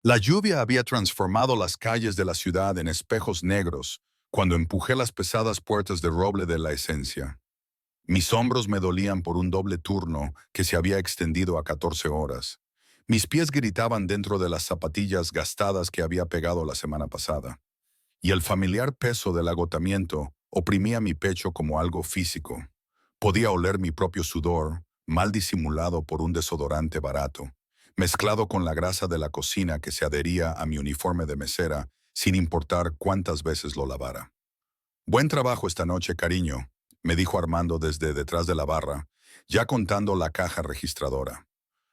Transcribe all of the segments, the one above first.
La lluvia había transformado las calles de la ciudad en espejos negros cuando empujé las pesadas puertas de roble de la esencia. Mis hombros me dolían por un doble turno que se había extendido a 14 horas. Mis pies gritaban dentro de las zapatillas gastadas que había pegado la semana pasada. Y el familiar peso del agotamiento oprimía mi pecho como algo físico. Podía oler mi propio sudor, mal disimulado por un desodorante barato, mezclado con la grasa de la cocina que se adhería a mi uniforme de mesera, sin importar cuántas veces lo lavara. Buen trabajo esta noche, cariño, me dijo Armando desde detrás de la barra, ya contando la caja registradora.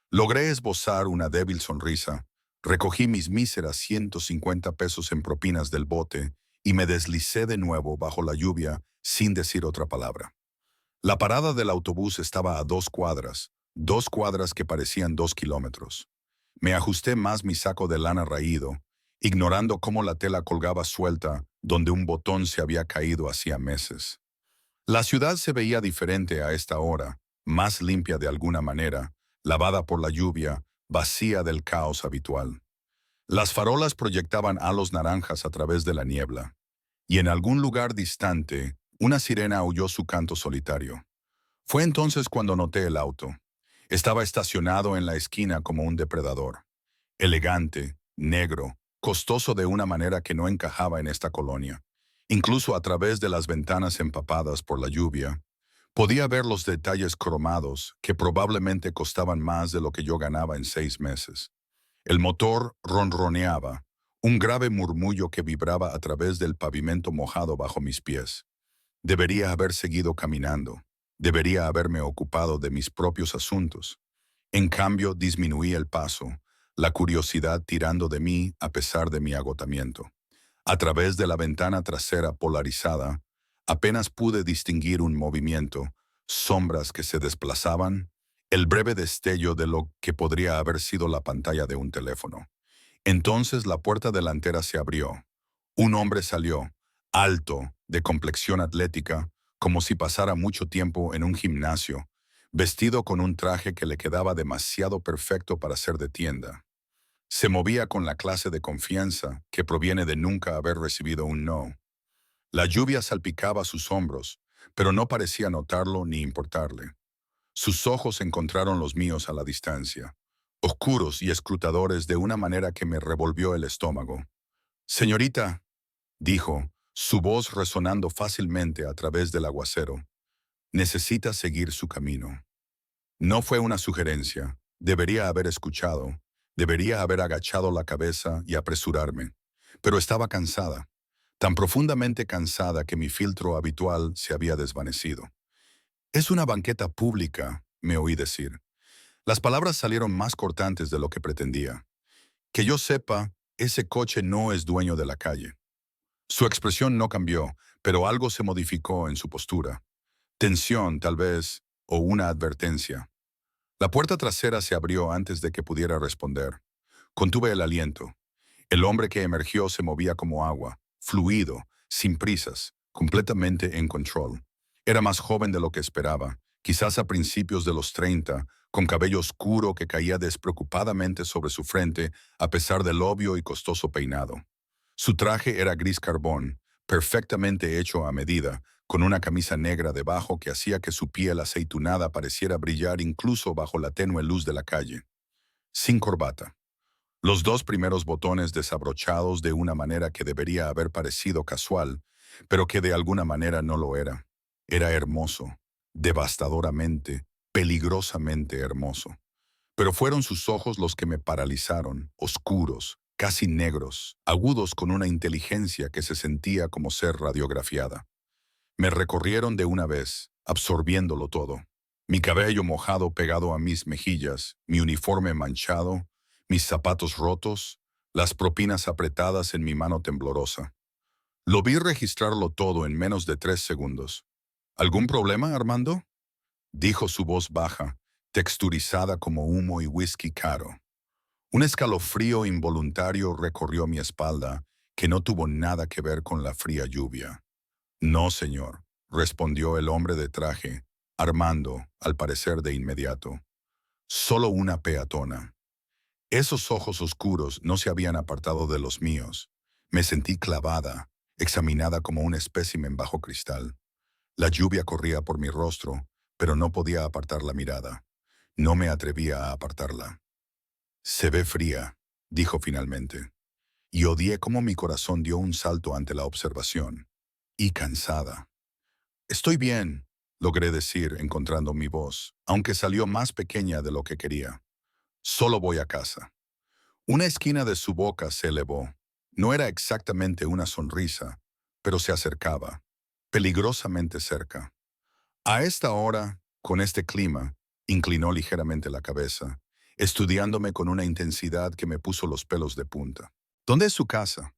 Logré esbozar una débil sonrisa, recogí mis míseras 150 pesos en propinas del bote y me deslicé de nuevo bajo la lluvia sin decir otra palabra. La parada del autobús estaba a 2 cuadras que parecían 2 kilómetros. Me ajusté más mi saco de lana raído, ignorando cómo la tela colgaba suelta donde un botón se había caído hacía meses. La ciudad se veía diferente a esta hora, más limpia de alguna manera, lavada por la lluvia, vacía del caos habitual. Las farolas proyectaban halos naranjas a través de la niebla, y en algún lugar distante, una sirena aulló su canto solitario. Fue entonces cuando noté el auto. Estaba estacionado en la esquina como un depredador. Elegante, negro, costoso de una manera que no encajaba en esta colonia. Incluso a través de las ventanas empapadas por la lluvia, podía ver los detalles cromados que probablemente costaban más de lo que yo ganaba en 6 meses. El motor ronroneaba, un grave murmullo que vibraba a través del pavimento mojado bajo mis pies. Debería haber seguido caminando. Debería haberme ocupado de mis propios asuntos. En cambio, disminuí el paso, la curiosidad tirando de mí a pesar de mi agotamiento. A través de la ventana trasera polarizada, apenas pude distinguir un movimiento, sombras que se desplazaban, el breve destello de lo que podría haber sido la pantalla de un teléfono. Entonces la puerta delantera se abrió. Un hombre salió, alto, de complexión atlética, como si pasara mucho tiempo en un gimnasio, vestido con un traje que le quedaba demasiado perfecto para ser de tienda. Se movía con la clase de confianza que proviene de nunca haber recibido un no. La lluvia salpicaba sus hombros, pero no parecía notarlo ni importarle. Sus ojos encontraron los míos a la distancia, oscuros y escrutadores de una manera que me revolvió el estómago. Señorita, dijo, su voz resonando fácilmente a través del aguacero, necesita seguir su camino. No fue una sugerencia. Debería haber escuchado. Debería haber agachado la cabeza y apresurarme. Pero estaba cansada, tan profundamente cansada que mi filtro habitual se había desvanecido. Es una banqueta pública, me oí decir. Las palabras salieron más cortantes de lo que pretendía. Que yo sepa, ese coche no es dueño de la calle. Su expresión no cambió, pero algo se modificó en su postura. Tensión, tal vez, o una advertencia. La puerta trasera se abrió antes de que pudiera responder. Contuve el aliento. El hombre que emergió se movía como agua, fluido, sin prisas, completamente en control. Era más joven de lo que esperaba, quizás a principios de los 30, con cabello oscuro que caía despreocupadamente sobre su frente a pesar del obvio y costoso peinado. Su traje era gris carbón, perfectamente hecho a medida, con una camisa negra debajo que hacía que su piel aceitunada pareciera brillar incluso bajo la tenue luz de la calle. Sin corbata. Los dos primeros botones desabrochados de una manera que debería haber parecido casual, pero que de alguna manera no lo era. Era hermoso, devastadoramente, peligrosamente hermoso. Pero fueron sus ojos los que me paralizaron, oscuros, casi negros, agudos con una inteligencia que se sentía como ser radiografiada. Me recorrieron de una vez, absorbiéndolo todo. Mi cabello mojado pegado a mis mejillas, mi uniforme manchado, mis zapatos rotos, las propinas apretadas en mi mano temblorosa. Lo vi registrarlo todo en menos de 3 segundos. ¿Algún problema, Armando? Dijo su voz baja, texturizada como humo y whisky caro. Un escalofrío involuntario recorrió mi espalda, que no tuvo nada que ver con la fría lluvia. No, señor, respondió el hombre de traje, Armando, al parecer de inmediato. Solo una peatona. Esos ojos oscuros no se habían apartado de los míos. Me sentí clavada, examinada como un espécimen bajo cristal. La lluvia corría por mi rostro, pero no podía apartar la mirada. No me atrevía a apartarla. Se ve fría, dijo finalmente, y odié cómo mi corazón dio un salto ante la observación. Y cansada. Estoy bien, logré decir, encontrando mi voz, aunque salió más pequeña de lo que quería. Solo voy a casa. Una esquina de su boca se elevó. No era exactamente una sonrisa, pero se acercaba, peligrosamente cerca. A esta hora, con este clima, inclinó ligeramente la cabeza, estudiándome con una intensidad que me puso los pelos de punta. ¿Dónde es su casa?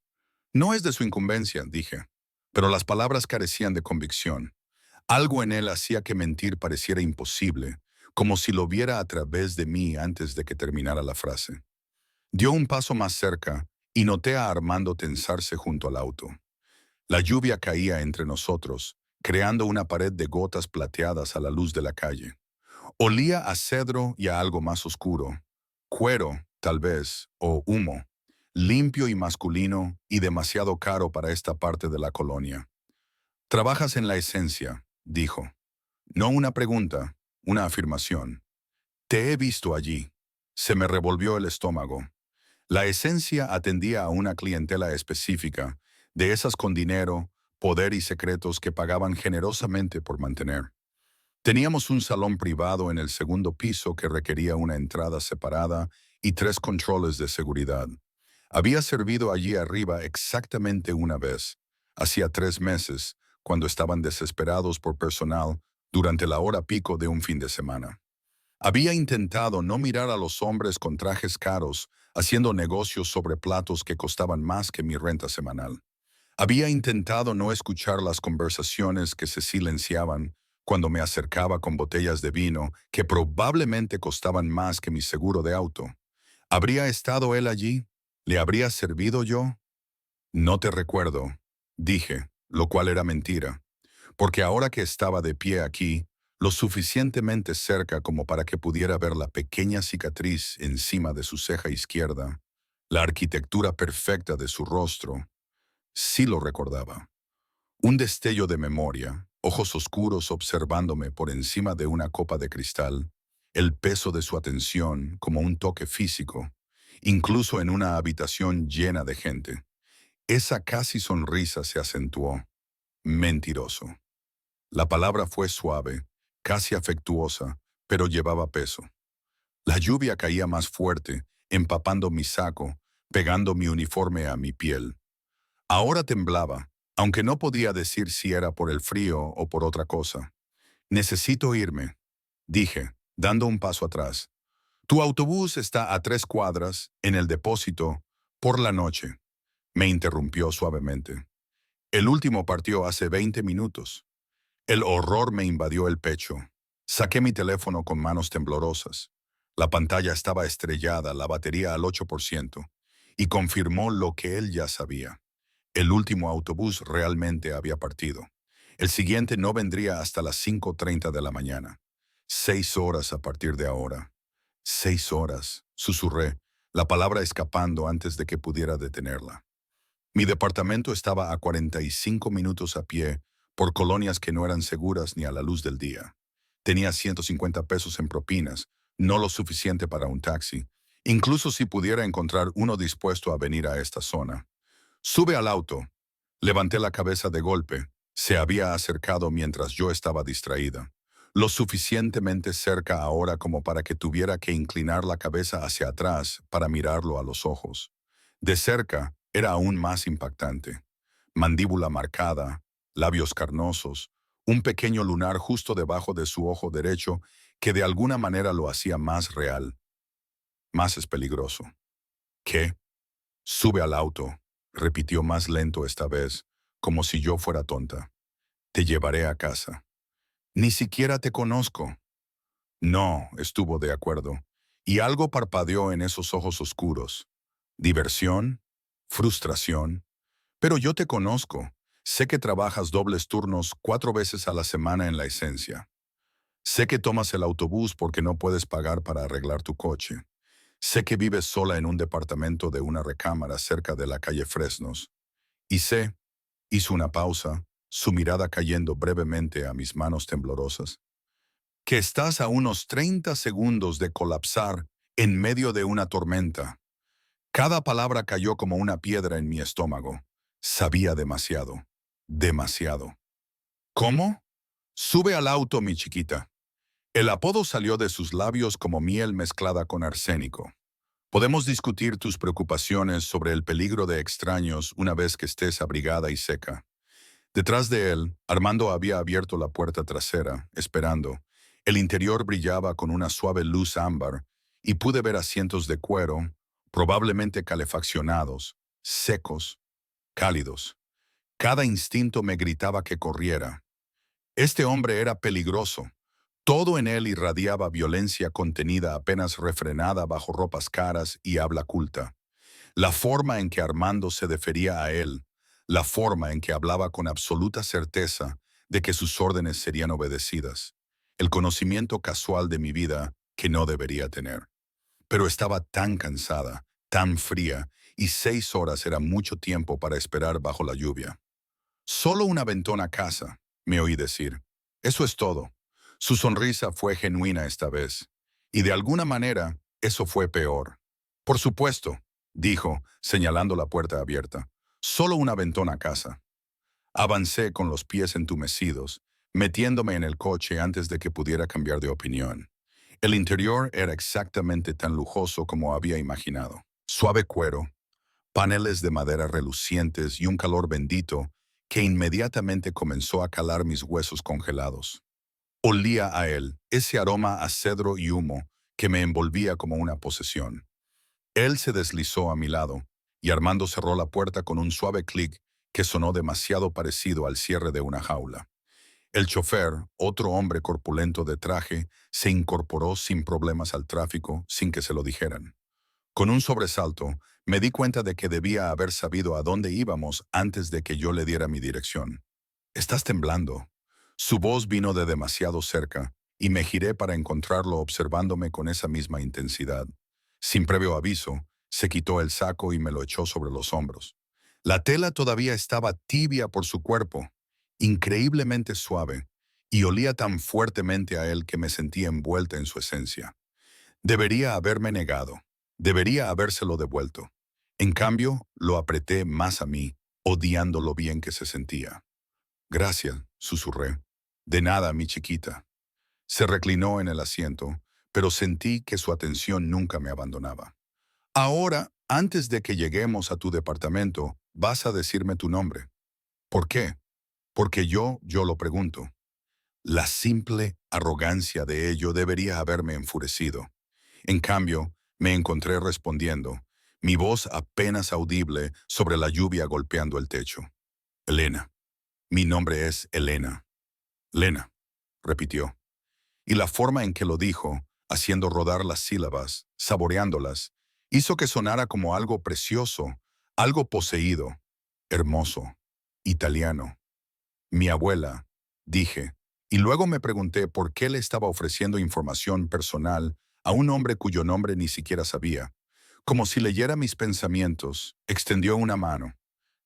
No es de su incumbencia, dije, pero las palabras carecían de convicción. Algo en él hacía que mentir pareciera imposible, como si lo viera a través de mí antes de que terminara la frase. Dio un paso más cerca y noté a Armando tensarse junto al auto. La lluvia caía entre nosotros, creando una pared de gotas plateadas a la luz de la calle. Olía a cedro y a algo más oscuro. Cuero, tal vez, o humo. Limpio y masculino y demasiado caro para esta parte de la colonia. Trabajas en la esencia, dijo. No una pregunta, una afirmación. Te he visto allí. Se me revolvió el estómago. La esencia atendía a una clientela específica, de esas con dinero, poder y secretos que pagaban generosamente por mantener. Teníamos un salón privado en el segundo piso que requería una entrada separada y 3 controles de seguridad. Había servido allí arriba exactamente una vez, hacía 3 meses, cuando estaban desesperados por personal durante la hora pico de un fin de semana. Había intentado no mirar a los hombres con trajes caros, haciendo negocios sobre platos que costaban más que mi renta semanal. Había intentado no escuchar las conversaciones que se silenciaban cuando me acercaba con botellas de vino que probablemente costaban más que mi seguro de auto. ¿Habría estado él allí? ¿Le habría servido yo? No te recuerdo, dije, lo cual era mentira, porque ahora que estaba de pie aquí, lo suficientemente cerca como para que pudiera ver la pequeña cicatriz encima de su ceja izquierda, la arquitectura perfecta de su rostro, sí lo recordaba. Un destello de memoria, ojos oscuros observándome por encima de una copa de cristal, el peso de su atención como un toque físico, incluso en una habitación llena de gente. Esa casi sonrisa se acentuó. Mentiroso. La palabra fue suave, casi afectuosa, pero llevaba peso. La lluvia caía más fuerte, empapando mi saco, pegando mi uniforme a mi piel. Ahora temblaba, aunque no podía decir si era por el frío o por otra cosa. Necesito irme, dije, dando un paso atrás. Tu autobús está a 3 cuadras, en el depósito, por la noche. Me interrumpió suavemente. El último partió hace 20 minutos. El horror me invadió el pecho. Saqué mi teléfono con manos temblorosas. La pantalla estaba estrellada, la batería al 8%, y confirmó lo que él ya sabía. El último autobús realmente había partido. El siguiente no vendría hasta las 5:30 de la mañana. 6 horas a partir de ahora. 6 horas, susurré, la palabra escapando antes de que pudiera detenerla. Mi departamento estaba a 45 minutos a pie por colonias que no eran seguras ni a la luz del día. Tenía 150 pesos en propinas, no lo suficiente para un taxi, incluso si pudiera encontrar uno dispuesto a venir a esta zona. Sube al auto. Levanté la cabeza de golpe. Se había acercado mientras yo estaba distraída. Lo suficientemente cerca ahora como para que tuviera que inclinar la cabeza hacia atrás para mirarlo a los ojos. De cerca era aún más impactante. Mandíbula marcada, labios carnosos, un pequeño lunar justo debajo de su ojo derecho que de alguna manera lo hacía más real. Más es peligroso. ¿Qué? Sube al auto, repitió más lento esta vez, como si yo fuera tonta. Te llevaré a casa. Ni siquiera te conozco. No, estuvo de acuerdo, y algo parpadeó en esos ojos oscuros. Diversión, frustración. Pero yo te conozco. Sé que trabajas dobles turnos 4 veces a la semana en la esencia. Sé que tomas el autobús porque no puedes pagar para arreglar tu coche. Sé que vives sola en un departamento de una recámara cerca de la calle Fresnos. Y sé, hizo una pausa, su mirada cayendo brevemente a mis manos temblorosas, que estás a unos 30 segundos de colapsar en medio de una tormenta. Cada palabra cayó como una piedra en mi estómago. Sabía demasiado. Demasiado. ¿Cómo? Sube al auto, mi chiquita. El apodo salió de sus labios como miel mezclada con arsénico. Podemos discutir tus preocupaciones sobre el peligro de extraños una vez que estés abrigada y seca. Detrás de él, Armando había abierto la puerta trasera, esperando. El interior brillaba con una suave luz ámbar y pude ver asientos de cuero, probablemente calefaccionados, secos, cálidos. Cada instinto me gritaba que corriera. Este hombre era peligroso. Todo en él irradiaba violencia contenida apenas refrenada bajo ropas caras y habla culta. La forma en que Armando se defería a él, la forma en que hablaba con absoluta certeza de que sus órdenes serían obedecidas, el conocimiento casual de mi vida que no debería tener. Pero estaba tan cansada, tan fría, y 6 horas era mucho tiempo para esperar bajo la lluvia. Solo una ventona a casa, me oí decir. Eso es todo. Su sonrisa fue genuina esta vez. Y de alguna manera, eso fue peor. Por supuesto, dijo, señalando la puerta abierta. Solo una ventona a casa. Avancé con los pies entumecidos, metiéndome en el coche antes de que pudiera cambiar de opinión. El interior era exactamente tan lujoso como había imaginado. Suave cuero, paneles de madera relucientes y un calor bendito que inmediatamente comenzó a calar mis huesos congelados. Olía a él, ese aroma a cedro y humo que me envolvía como una posesión. Él se deslizó a mi lado y Armando cerró la puerta con un suave clic que sonó demasiado parecido al cierre de una jaula. El chofer, otro hombre corpulento de traje, se incorporó sin problemas al tráfico sin que se lo dijeran. Con un sobresalto, me di cuenta de que debía haber sabido a dónde íbamos antes de que yo le diera mi dirección. «Estás temblando». Su voz vino de demasiado cerca, y me giré para encontrarlo observándome con esa misma intensidad. Sin previo aviso, se quitó el saco y me lo echó sobre los hombros. La tela todavía estaba tibia por su cuerpo, increíblemente suave, y olía tan fuertemente a él que me sentí envuelta en su esencia. Debería haberme negado. Debería habérselo devuelto. En cambio, lo apreté más a mí, odiando lo bien que se sentía. «Gracias», susurré. «De nada, mi chiquita». Se reclinó en el asiento, pero sentí que su atención nunca me abandonaba. «Ahora, antes de que lleguemos a tu departamento, vas a decirme tu nombre». «¿Por qué?» «Porque yo lo pregunto». La simple arrogancia de ello debería haberme enfurecido. En cambio, me encontré respondiendo, mi voz apenas audible sobre la lluvia golpeando el techo. «Elena. Mi nombre es Elena». «Lena», repitió. Y la forma en que lo dijo, haciendo rodar las sílabas, saboreándolas, hizo que sonara como algo precioso, algo poseído, hermoso, italiano. «Mi abuela», dije, y luego me pregunté por qué le estaba ofreciendo información personal a un hombre cuyo nombre ni siquiera sabía. Como si leyera mis pensamientos, extendió una mano.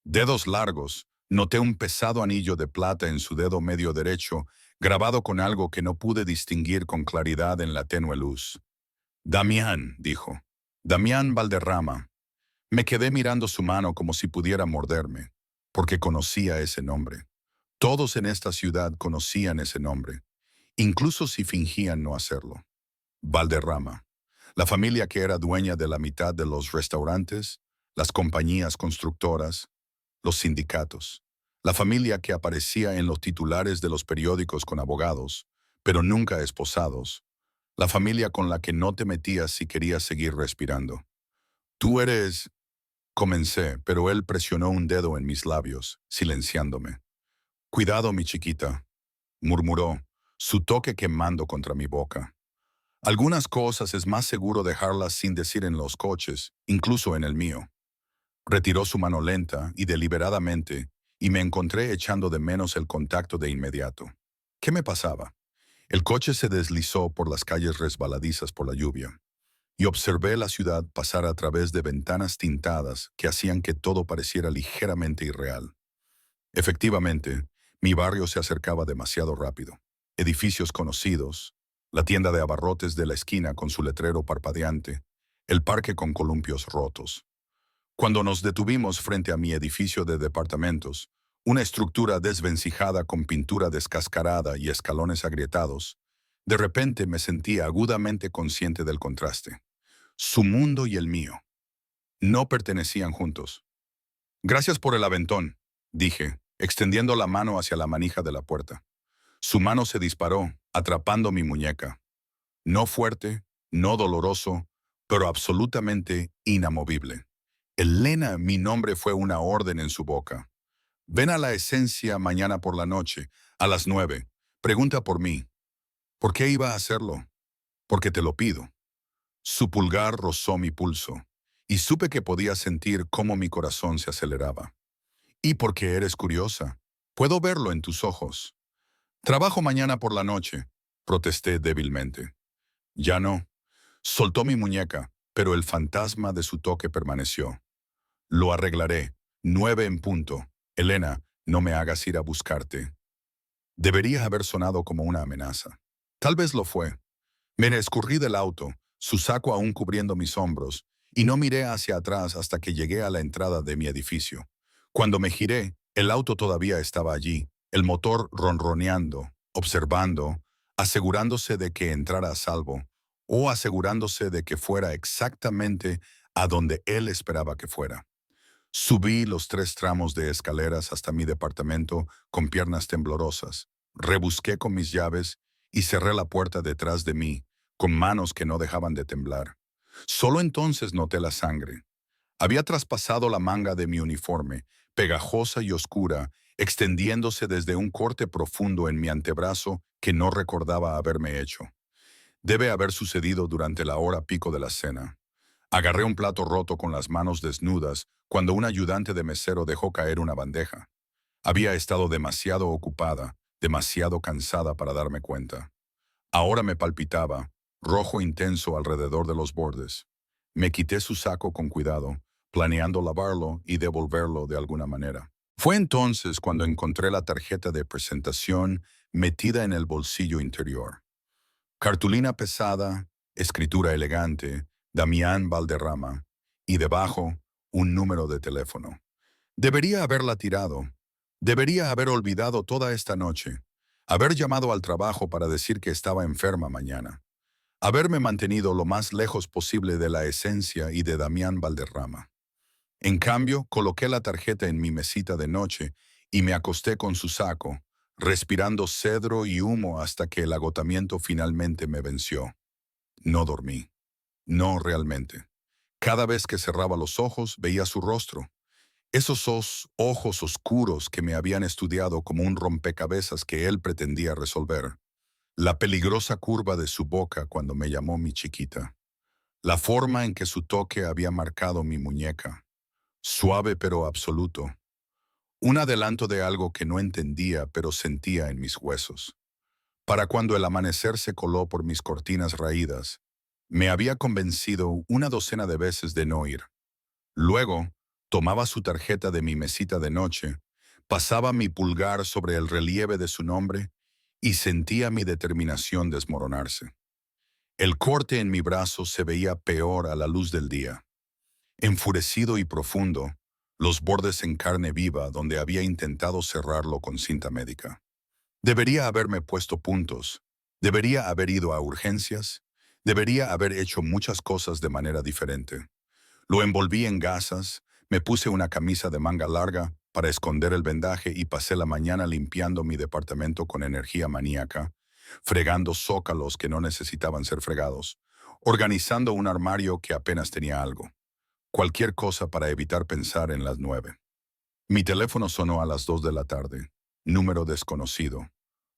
Dedos largos, noté un pesado anillo de plata en su dedo medio derecho, grabado con algo que no pude distinguir con claridad en la tenue luz. «Damián», dijo. «Damián Valderrama». Me quedé mirando su mano como si pudiera morderme, porque conocía ese nombre. Todos en esta ciudad conocían ese nombre, incluso si fingían no hacerlo. Valderrama, la familia que era dueña de la mitad de los restaurantes, las compañías constructoras, los sindicatos. La familia que aparecía en los titulares de los periódicos con abogados, pero nunca esposados. La familia con la que no te metías si querías seguir respirando. «Tú eres...» comencé, pero él presionó un dedo en mis labios, silenciándome. «Cuidado, mi chiquita», murmuró, su toque quemando contra mi boca. «Algunas cosas es más seguro dejarlas sin decir en los coches, incluso en el mío». Retiró su mano lenta y deliberadamente, y me encontré echando de menos el contacto de inmediato. ¿Qué me pasaba? El coche se deslizó por las calles resbaladizas por la lluvia. y observé la ciudad pasar a través de ventanas tintadas que hacían que todo pareciera ligeramente irreal. Efectivamente, mi barrio se acercaba demasiado rápido. Edificios conocidos, la tienda de abarrotes de la esquina con su letrero parpadeante, el parque con columpios rotos. Cuando nos detuvimos frente a mi edificio de departamentos, una estructura desvencijada con pintura descascarada y escalones agrietados, de repente me sentí agudamente consciente del contraste. Su mundo y el mío no pertenecían juntos. Gracias por el aventón, dije, extendiendo la mano hacia la manija de la puerta. Su mano se disparó, atrapando mi muñeca. No fuerte, no doloroso, pero absolutamente inamovible. Elena, mi nombre fue una orden en su boca. Ven a la esencia mañana por la noche, a las 9. Pregunta por mí. ¿Por qué iba a hacerlo? Porque te lo pido. Su pulgar rozó mi pulso, y supe que podía sentir cómo mi corazón se aceleraba. Y porque eres curiosa. Puedo verlo en tus ojos. Trabajo mañana por la noche, protesté débilmente. Ya no. Soltó mi muñeca, pero el fantasma de su toque permaneció. Lo arreglaré. 9 en punto. Elena, no me hagas ir a buscarte. Debería haber sonado como una amenaza. Tal vez lo fue. Me escurrí del auto, su saco aún cubriendo mis hombros, y no miré hacia atrás hasta que llegué a la entrada de mi edificio. Cuando me giré, el auto todavía estaba allí, el motor ronroneando, observando, asegurándose de que entrara a salvo, o asegurándose de que fuera exactamente a donde él esperaba que fuera. Subí los 3 tramos de escaleras hasta mi departamento con piernas temblorosas. Rebusqué con mis llaves y cerré la puerta detrás de mí, con manos que no dejaban de temblar. Solo entonces noté la sangre. Había traspasado la manga de mi uniforme, pegajosa y oscura, extendiéndose desde un corte profundo en mi antebrazo que no recordaba haberme hecho. Debe haber sucedido durante la hora pico de la cena. Agarré un plato roto con las manos desnudas cuando un ayudante de mesero dejó caer una bandeja. Había estado demasiado ocupada, demasiado cansada para darme cuenta. Ahora me palpitaba, rojo intenso alrededor de los bordes. Me quité su saco con cuidado, planeando lavarlo y devolverlo de alguna manera. Fue entonces cuando encontré la tarjeta de presentación metida en el bolsillo interior. Cartulina pesada, escritura elegante, Damián Valderrama, y debajo, un número de teléfono. Debería haberla tirado. Debería haber olvidado toda esta noche. Haber llamado al trabajo para decir que estaba enferma mañana. Haberme mantenido lo más lejos posible de la esencia y de Damián Valderrama. En cambio, coloqué la tarjeta en mi mesita de noche y me acosté con su saco, respirando cedro y humo hasta que el agotamiento finalmente me venció. No dormí. No realmente. Cada vez que cerraba los ojos veía su rostro. Esos ojos oscuros que me habían estudiado como un rompecabezas que él pretendía resolver. La peligrosa curva de su boca cuando me llamó mi chiquita. La forma en que su toque había marcado mi muñeca. Suave pero absoluto. Un adelanto de algo que no entendía pero sentía en mis huesos. Para cuando el amanecer se coló por mis cortinas raídas, me había convencido una docena de veces de no ir. Luego, tomaba su tarjeta de mi mesita de noche, pasaba mi pulgar sobre el relieve de su nombre y sentía mi determinación desmoronarse. El corte en mi brazo se veía peor a la luz del día. Enfurecido y profundo, los bordes en carne viva donde había intentado cerrarlo con cinta médica. Debería haberme puesto puntos, debería haber ido a urgencias, debería haber hecho muchas cosas de manera diferente. Lo envolví en gasas, me puse una camisa de manga larga para esconder el vendaje y pasé la mañana limpiando mi departamento con energía maníaca, fregando zócalos que no necesitaban ser fregados, organizando un armario que apenas tenía algo. Cualquier cosa para evitar pensar en las 9. Mi teléfono sonó a las 2 de la tarde. Número desconocido.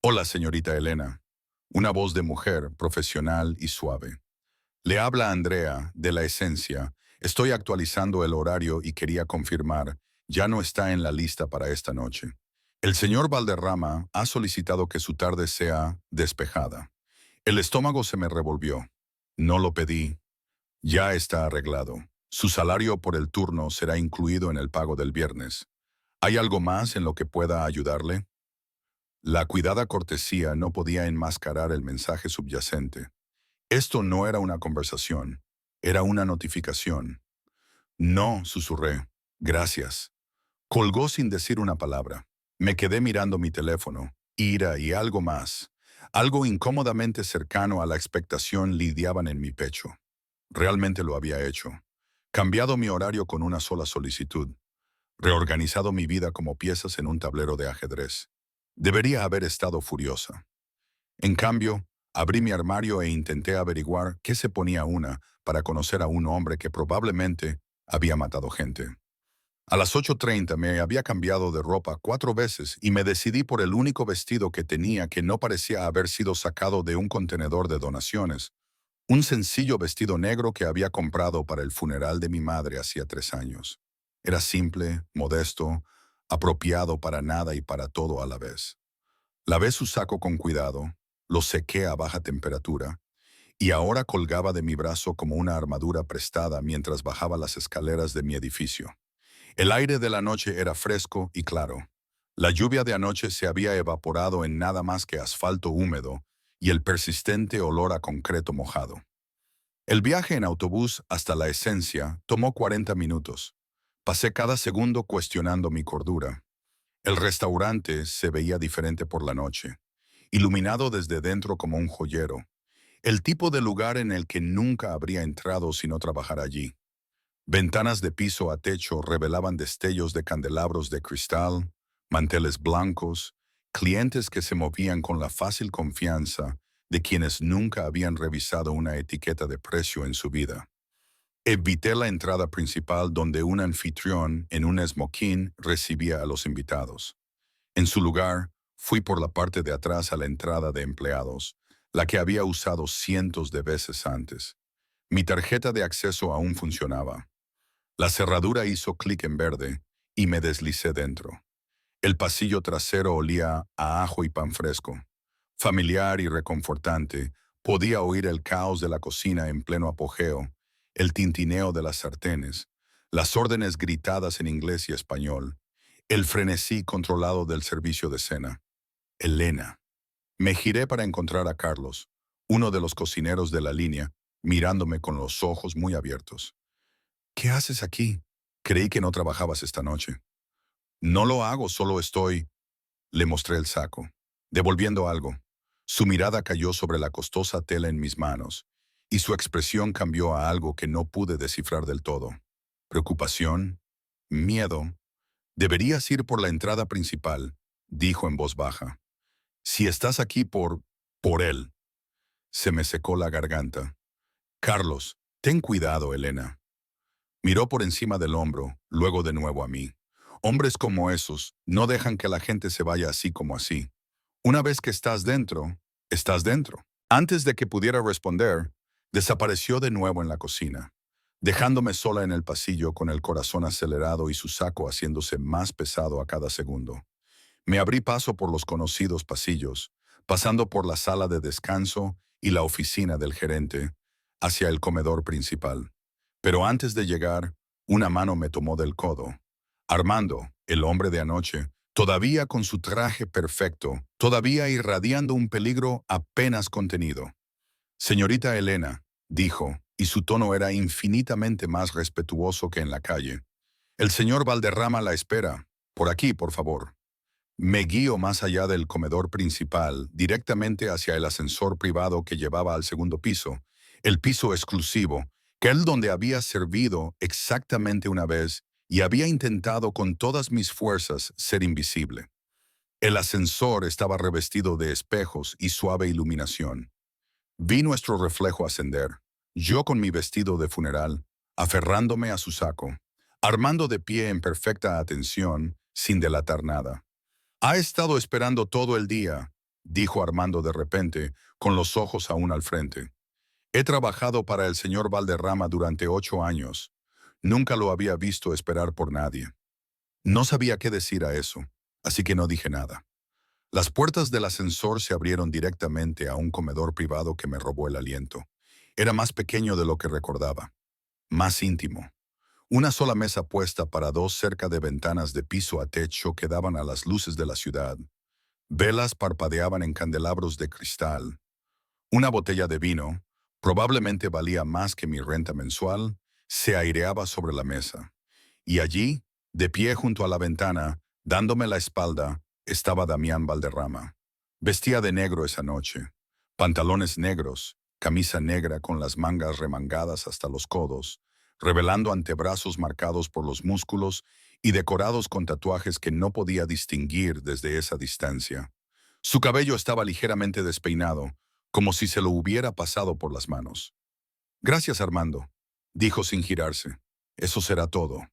Hola, señorita Elena. Una voz de mujer, profesional y suave. Le habla Andrea, de la esencia. Estoy actualizando el horario y quería confirmar, ya no está en la lista para esta noche. El señor Valderrama ha solicitado que su tarde sea despejada. El estómago se me revolvió. No lo pedí. Ya está arreglado. Su salario por el turno será incluido en el pago del viernes. ¿Hay algo más en lo que pueda ayudarle? La cuidada cortesía no podía enmascarar el mensaje subyacente. Esto no era una conversación, era una notificación. No, susurré. Gracias. Colgó sin decir una palabra. Me quedé mirando mi teléfono. Ira y algo más. Algo incómodamente cercano a la expectación lidiaban en mi pecho. Realmente lo había hecho. Cambiado mi horario con una sola solicitud. Reorganizado mi vida como piezas en un tablero de ajedrez. Debería haber estado furiosa. En cambio, abrí mi armario e intenté averiguar qué se ponía una para conocer a un hombre que probablemente había matado gente. A las 8:30 me había cambiado de ropa 4 veces y me decidí por el único vestido que tenía que no parecía haber sido sacado de un contenedor de donaciones. Un sencillo vestido negro que había comprado para el funeral de mi madre hacía 3 años. Era simple, modesto, apropiado para nada y para todo a la vez. Lavé su saco con cuidado, lo sequé a baja temperatura, y ahora colgaba de mi brazo como una armadura prestada mientras bajaba las escaleras de mi edificio. El aire de la noche era fresco y claro. La lluvia de anoche se había evaporado en nada más que asfalto húmedo y el persistente olor a concreto mojado. El viaje en autobús hasta la Esencia tomó 40 minutos. Pasé cada segundo cuestionando mi cordura. El restaurante se veía diferente por la noche, iluminado desde dentro como un joyero, el tipo de lugar en el que nunca habría entrado si no trabajara allí. Ventanas de piso a techo revelaban destellos de candelabros de cristal, manteles blancos, clientes que se movían con la fácil confianza de quienes nunca habían revisado una etiqueta de precio en su vida. Evité la entrada principal donde un anfitrión en un smoking recibía a los invitados. En su lugar, fui por la parte de atrás a la entrada de empleados, la que había usado cientos de veces antes. Mi tarjeta de acceso aún funcionaba. La cerradura hizo clic en verde y me deslicé dentro. El pasillo trasero olía a ajo y pan fresco. Familiar y reconfortante, podía oír el caos de la cocina en pleno apogeo, el tintineo de las sartenes, las órdenes gritadas en inglés y español, el frenesí controlado del servicio de cena. Elena. Me giré para encontrar a Carlos, uno de los cocineros de la línea, mirándome con los ojos muy abiertos. ¿Qué haces aquí? Creí que no trabajabas esta noche. No lo hago, solo estoy. Le mostré el saco, devolviendo algo. Su mirada cayó sobre la costosa tela en mis manos, y su expresión cambió a algo que no pude descifrar del todo. Preocupación, miedo. Deberías ir por la entrada principal, dijo en voz baja. Si estás aquí por él. Se me secó la garganta. Carlos, ten cuidado, Elena. Miró por encima del hombro, luego de nuevo a mí. Hombres como esos no dejan que la gente se vaya así como así. Una vez que estás dentro, estás dentro. Antes de que pudiera responder, desapareció de nuevo en la cocina, dejándome sola en el pasillo con el corazón acelerado y su saco haciéndose más pesado a cada segundo. Me abrí paso por los conocidos pasillos, pasando por la sala de descanso y la oficina del gerente, hacia el comedor principal. Pero antes de llegar, una mano me tomó del codo. Armando, el hombre de anoche, todavía con su traje perfecto, todavía irradiando un peligro apenas contenido. Señorita Elena, dijo, y su tono era infinitamente más respetuoso que en la calle. El señor Valderrama la espera. Por aquí, por favor. Me guío más allá del comedor principal, directamente hacia el ascensor privado que llevaba al segundo piso, el piso exclusivo, que él donde había servido exactamente una vez y había intentado con todas mis fuerzas ser invisible. El ascensor estaba revestido de espejos y suave iluminación. Vi nuestro reflejo ascender, yo con mi vestido de funeral, aferrándome a su saco, Armando de pie en perfecta atención, sin delatar nada. Ha estado esperando todo el día, dijo Armando de repente, con los ojos aún al frente. He trabajado para el señor Valderrama durante 8 años. Nunca lo había visto esperar por nadie. No sabía qué decir a eso, así que no dije nada. Las puertas del ascensor se abrieron directamente a un comedor privado que me robó el aliento. Era más pequeño de lo que recordaba. más íntimo. Una sola mesa puesta para dos cerca de ventanas de piso a techo que daban a las luces de la ciudad. Velas parpadeaban en candelabros de cristal. Una botella de vino, probablemente valía más que mi renta mensual, se aireaba sobre la mesa. Y allí, de pie junto a la ventana, dándome la espalda, estaba Damián Valderrama. Vestía de negro esa noche. Pantalones negros, camisa negra con las mangas remangadas hasta los codos, revelando antebrazos marcados por los músculos y decorados con tatuajes que no podía distinguir desde esa distancia. Su cabello estaba ligeramente despeinado, como si se lo hubiera pasado por las manos. Gracias, Armando, dijo sin girarse. Eso será todo.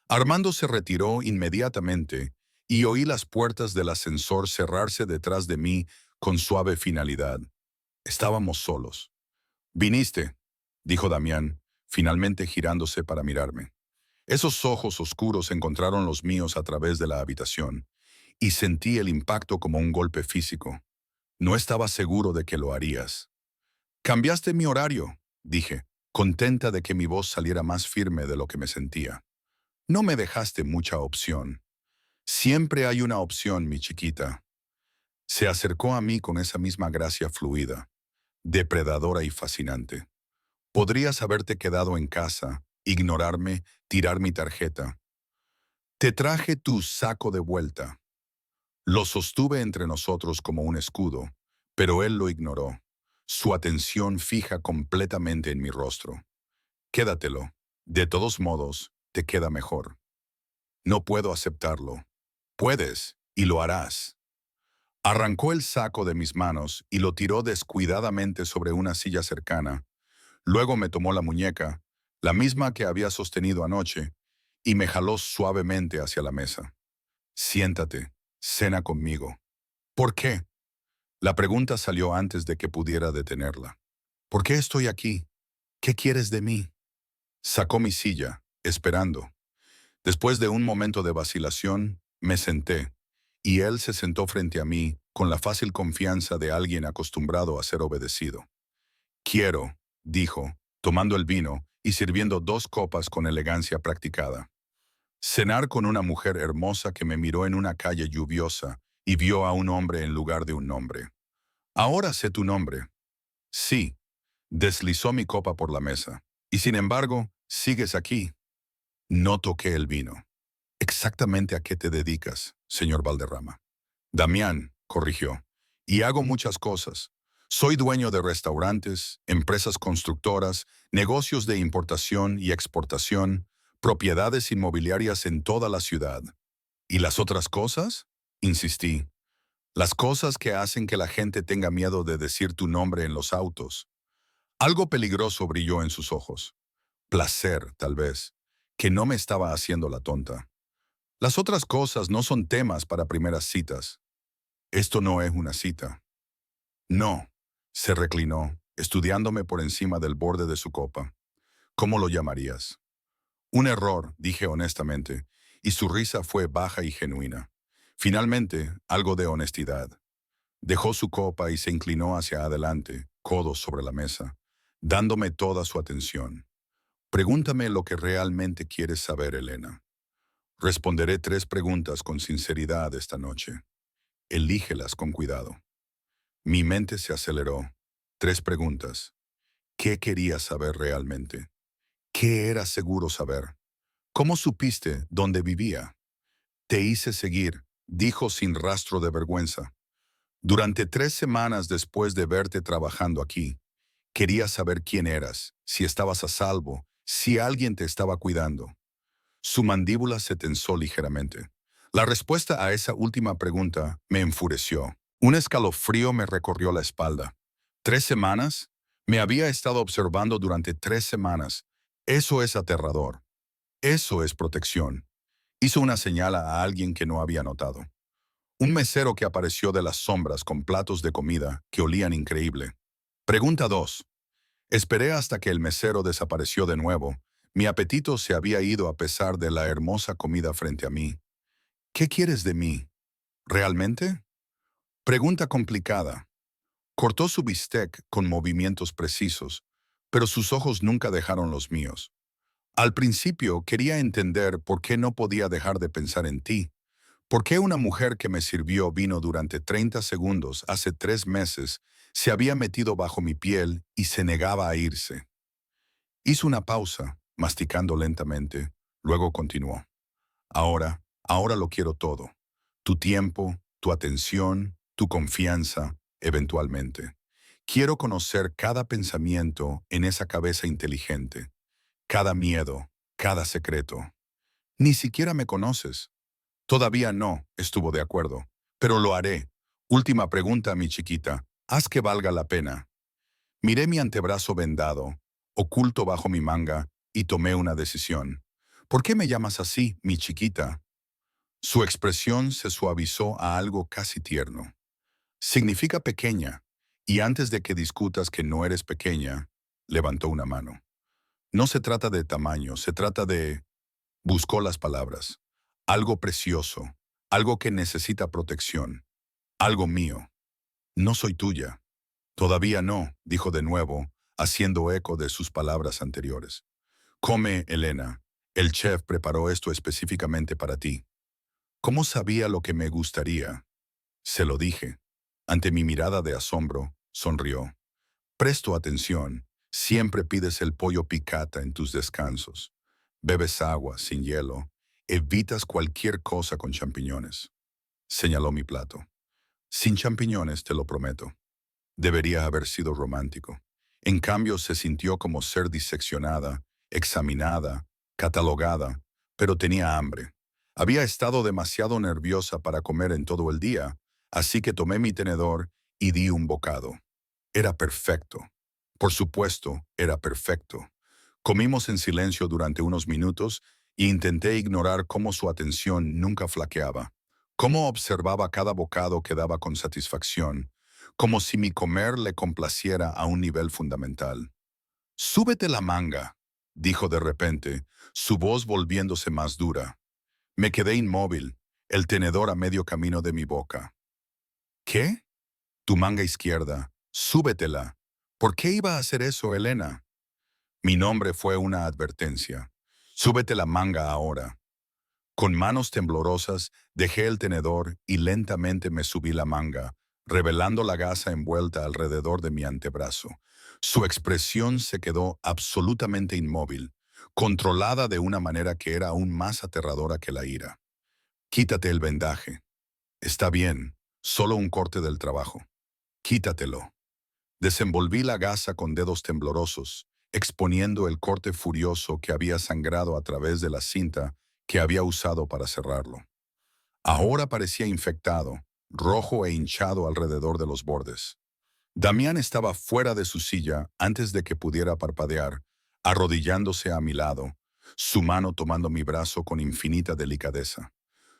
Armando se retiró inmediatamente y oí las puertas del ascensor cerrarse detrás de mí con suave finalidad. Estábamos solos. «Viniste», dijo Damián, finalmente girándose para mirarme. Esos ojos oscuros encontraron los míos a través de la habitación, y sentí el impacto como un golpe físico. No estaba seguro de que lo harías. «Cambiaste mi horario», dije, contenta de que mi voz saliera más firme de lo que me sentía. «No me dejaste mucha opción». «Siempre hay una opción, mi chiquita». Se acercó a mí con esa misma gracia fluida, depredadora y fascinante. «Podrías haberte quedado en casa, ignorarme, tirar mi tarjeta. Te traje tu saco de vuelta». Lo sostuve entre nosotros como un escudo, pero él lo ignoró, su atención fija completamente en mi rostro. «Quédatelo. De todos modos, te queda mejor». «No puedo aceptarlo». «Puedes, y lo harás». Arrancó el saco de mis manos y lo tiró descuidadamente sobre una silla cercana. Luego me tomó la muñeca, la misma que había sostenido anoche, y me jaló suavemente hacia la mesa. «Siéntate, cena conmigo». «¿Por qué?». La pregunta salió antes de que pudiera detenerla. «¿Por qué estoy aquí? ¿Qué quieres de mí?». Sacó mi silla, esperando. Después de un momento de vacilación, me senté, y él se sentó frente a mí con la fácil confianza de alguien acostumbrado a ser obedecido. «Quiero», dijo, tomando el vino y sirviendo dos copas con elegancia practicada. «Cenar con una mujer hermosa que me miró en una calle lluviosa y vio a un hombre en lugar de un nombre. Ahora sé tu nombre». «Sí». Deslizó mi copa por la mesa. «Y sin embargo, sigues aquí». No toqué el vino. «¿Exactamente a qué te dedicas, señor Valderrama?». «Damián», corrigió, «y hago muchas cosas. Soy dueño de restaurantes, empresas constructoras, negocios de importación y exportación, propiedades inmobiliarias en toda la ciudad». «¿Y las otras cosas?», insistí. «Las cosas que hacen que la gente tenga miedo de decir tu nombre en los autos». Algo peligroso brilló en sus ojos. Placer, tal vez, que no me estaba haciendo la tonta. «Las otras cosas no son temas para primeras citas». «Esto no es una cita». «No», se reclinó, estudiándome por encima del borde de su copa. «¿Cómo lo llamarías?». «Un error», dije honestamente, y su risa fue baja y genuina. Finalmente, algo de honestidad. Dejó su copa y se inclinó hacia adelante, codos sobre la mesa, dándome toda su atención. «Pregúntame lo que realmente quieres saber, Elena. Responderé 3 preguntas con sinceridad esta noche. Elígelas con cuidado». Mi mente se aceleró. 3 preguntas. ¿Qué querías saber realmente? ¿Qué era seguro saber? ¿Cómo supiste dónde vivía? «Te hice seguir», dijo sin rastro de vergüenza. «Durante 3 semanas después de verte trabajando aquí, quería saber quién eras, si estabas a salvo, si alguien te estaba cuidando». Su mandíbula se tensó ligeramente. La respuesta a esa última pregunta me enfureció. Un escalofrío me recorrió la espalda. ¿3 semanas? Me había estado observando durante 3 semanas. Eso es aterrador. Eso es protección. Hizo una señal a alguien que no había notado. Un mesero que apareció de las sombras con platos de comida que olían increíble. Pregunta 2. Esperé hasta que el mesero desapareció de nuevo. Mi apetito se había ido a pesar de la hermosa comida frente a mí. «¿Qué quieres de mí? ¿Realmente?». Pregunta complicada. Cortó su bistec con movimientos precisos, pero sus ojos nunca dejaron los míos. Al principio quería entender por qué no podía dejar de pensar en ti. ¿Por qué una mujer que me sirvió vino durante 30 segundos hace 3 meses se había metido bajo mi piel y se negaba a irse? Hizo una pausa, masticando lentamente. Luego continuó. Ahora lo quiero todo. Tu tiempo, tu atención, tu confianza, eventualmente. Quiero conocer cada pensamiento en esa cabeza inteligente, cada miedo, cada secreto. Ni siquiera me conoces. Todavía no, estuvo de acuerdo. Pero lo haré. Última pregunta, mi chiquita. Haz que valga la pena. Miré mi antebrazo vendado, oculto bajo mi manga, y tomé una decisión. ¿Por qué me llamas así, mi chiquita? Su expresión se suavizó a algo casi tierno. Significa pequeña, y antes de que discutas que no eres pequeña, levantó una mano. No se trata de tamaño, se trata de... Buscó las palabras. Algo precioso, algo que necesita protección, algo mío. No soy tuya. Todavía no, dijo de nuevo, haciendo eco de sus palabras anteriores. Come, Elena. El chef preparó esto específicamente para ti. ¿Cómo sabía lo que me gustaría? Se lo dije. Ante mi mirada de asombro, sonrió. Presto atención. Siempre pides el pollo picata en tus descansos. Bebes agua sin hielo. Evitas cualquier cosa con champiñones. Señaló mi plato. Sin champiñones, te lo prometo. Debería haber sido romántico. En cambio, se sintió como ser diseccionada, examinada, catalogada, pero tenía hambre. Había estado demasiado nerviosa para comer en todo el día, así que tomé mi tenedor y di un bocado. Era perfecto. Por supuesto, era perfecto. Comimos en silencio durante unos minutos e intenté ignorar cómo su atención nunca flaqueaba, cómo observaba cada bocado que daba con satisfacción, como si mi comer le complaciera a un nivel fundamental. «Súbete la manga», dijo de repente, su voz volviéndose más dura. Me quedé inmóvil, el tenedor a medio camino de mi boca. «¿Qué? Tu manga izquierda. Súbetela». ¿Por qué iba a hacer eso, Elena? Mi nombre fue una advertencia. Súbete la manga ahora. Con manos temblorosas, dejé el tenedor y lentamente me subí la manga, revelando la gasa envuelta alrededor de mi antebrazo. Su expresión se quedó absolutamente inmóvil, controlada de una manera que era aún más aterradora que la ira. Quítate el vendaje. Está bien, solo un corte del trabajo. Quítatelo. Desenvolví la gasa con dedos temblorosos, exponiendo el corte furioso que había sangrado a través de la cinta que había usado para cerrarlo. Ahora parecía infectado, rojo e hinchado alrededor de los bordes. Damián estaba fuera de su silla antes de que pudiera parpadear, arrodillándose a mi lado, su mano tomando mi brazo con infinita delicadeza.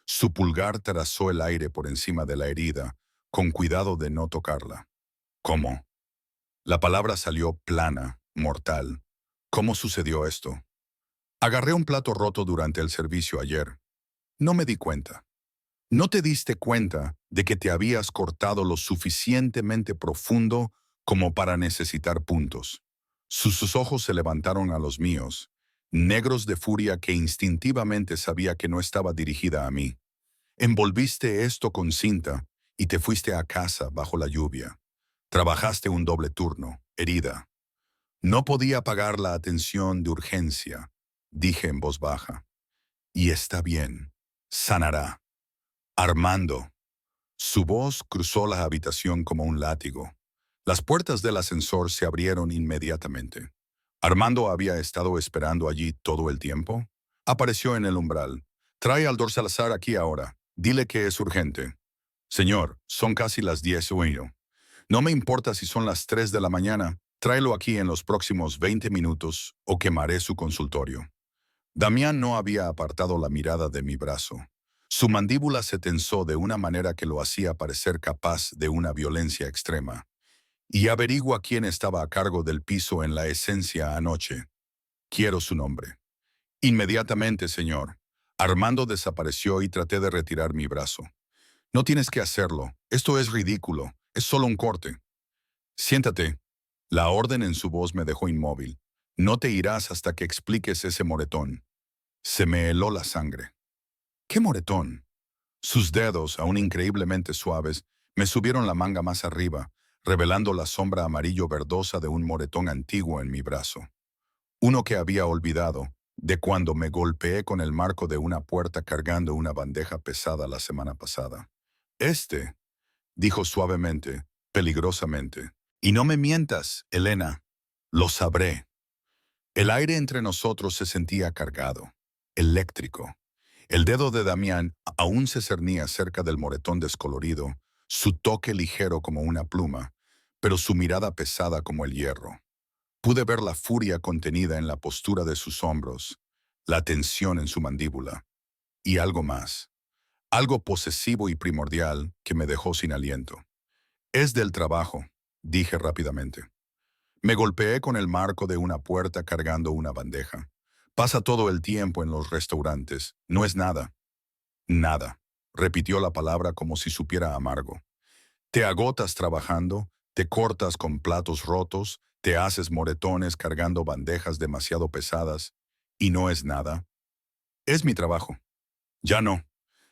Su pulgar trazó el aire por encima de la herida, con cuidado de no tocarla. ¿Cómo? La palabra salió plana, mortal. ¿Cómo sucedió esto? Agarré un plato roto durante el servicio ayer. No me di cuenta. ¿No te diste cuenta de que te habías cortado lo suficientemente profundo como para necesitar puntos? Sus ojos se levantaron a los míos, negros de furia que instintivamente sabía que no estaba dirigida a mí. Envolviste esto con cinta y te fuiste a casa bajo la lluvia. Trabajaste un doble turno, herida. No podía pagar la atención de urgencia, dije en voz baja. Y está bien, sanará. Armando. Su voz cruzó la habitación como un látigo. Las puertas del ascensor se abrieron inmediatamente. ¿Armando había estado esperando allí todo el tiempo? Apareció en el umbral. Trae al Dor Salazar aquí ahora. Dile que es urgente. Señor, son casi las 10:01. No me importa si son las 3 de la mañana. Tráelo aquí en los próximos 20 minutos o quemaré su consultorio. Damián no había apartado la mirada de mi brazo. Su mandíbula se tensó de una manera que lo hacía parecer capaz de una violencia extrema. Y averigua quién estaba a cargo del piso en la esencia anoche. Quiero su nombre. Inmediatamente, señor. Armando desapareció y traté de retirar mi brazo. No tienes que hacerlo. Esto es ridículo. Es solo un corte. Siéntate. La orden en su voz me dejó inmóvil. No te irás hasta que expliques ese moretón. Se me heló la sangre. ¿Qué moretón? Sus dedos, aún increíblemente suaves, me subieron la manga más arriba, revelando la sombra amarillo verdosa de un moretón antiguo en mi brazo. Uno que había olvidado, de cuando me golpeé con el marco de una puerta cargando una bandeja pesada la semana pasada. Este, dijo suavemente, peligrosamente. Y no me mientas, Elena. Lo sabré. El aire entre nosotros se sentía cargado, eléctrico. El dedo de Damián aún se cernía cerca del moretón descolorido, su toque ligero como una pluma, pero su mirada pesada como el hierro. Pude ver la furia contenida en la postura de sus hombros, la tensión en su mandíbula, y algo más, algo posesivo y primordial que me dejó sin aliento. Es del trabajo, dije rápidamente. Me golpeé con el marco de una puerta cargando una bandeja. Pasa todo el tiempo en los restaurantes. No es nada. Nada. Repitió la palabra como si supiera amargo. Te agotas trabajando, te cortas con platos rotos, te haces moretones cargando bandejas demasiado pesadas, y no es nada. Es mi trabajo. Ya no.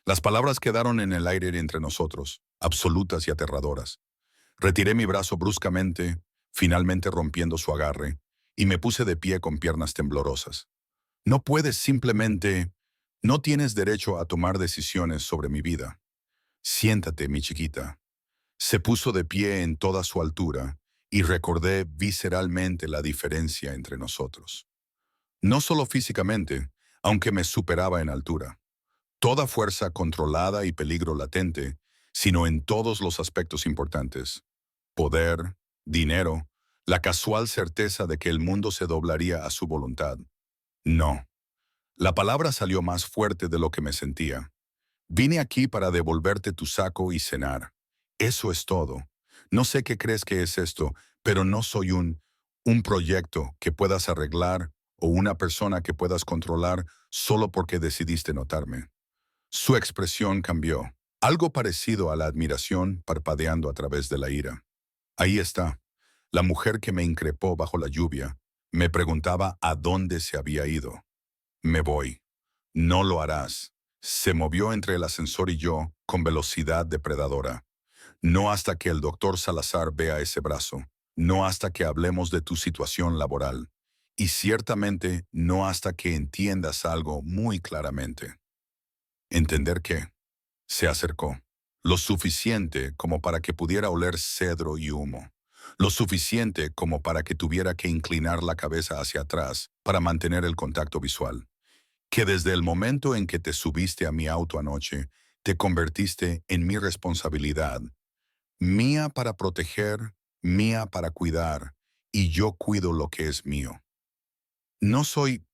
Las palabras quedaron en el aire entre nosotros, absolutas y aterradoras. Retiré mi brazo bruscamente, finalmente rompiendo su agarre, y me puse de pie con piernas temblorosas. No puedes simplemente... No tienes derecho a tomar decisiones sobre mi vida. Siéntate, mi chiquita. Se puso de pie en toda su altura, y recordé visceralmente la diferencia entre nosotros. No solo físicamente, aunque me superaba en altura. Toda fuerza controlada y peligro latente, sino en todos los aspectos importantes. Poder, dinero, la casual certeza de que el mundo se doblaría a su voluntad. No. La palabra salió más fuerte de lo que me sentía. Vine aquí para devolverte tu saco y cenar. Eso es todo. No sé qué crees que es esto, pero no soy un proyecto que puedas arreglar o una persona que puedas controlar solo porque decidiste notarme. Su expresión cambió. Algo parecido a la admiración parpadeando a través de la ira. Ahí está. La mujer que me increpó bajo la lluvia me preguntaba a dónde se había ido. Me voy. No lo harás. Se movió entre el ascensor y yo con velocidad depredadora. No hasta que el doctor Salazar vea ese brazo. No hasta que hablemos de tu situación laboral. Y ciertamente no hasta que entiendas algo muy claramente. ¿Entender qué? Se acercó. Lo suficiente como para que pudiera oler cedro y humo. Lo suficiente como para que tuviera que inclinar la cabeza hacia atrás para mantener el contacto visual. Que desde el momento en que te subiste a mi auto anoche, te convertiste en mi responsabilidad. Mía para proteger, mía para cuidar, y yo cuido lo que es mío. No soy...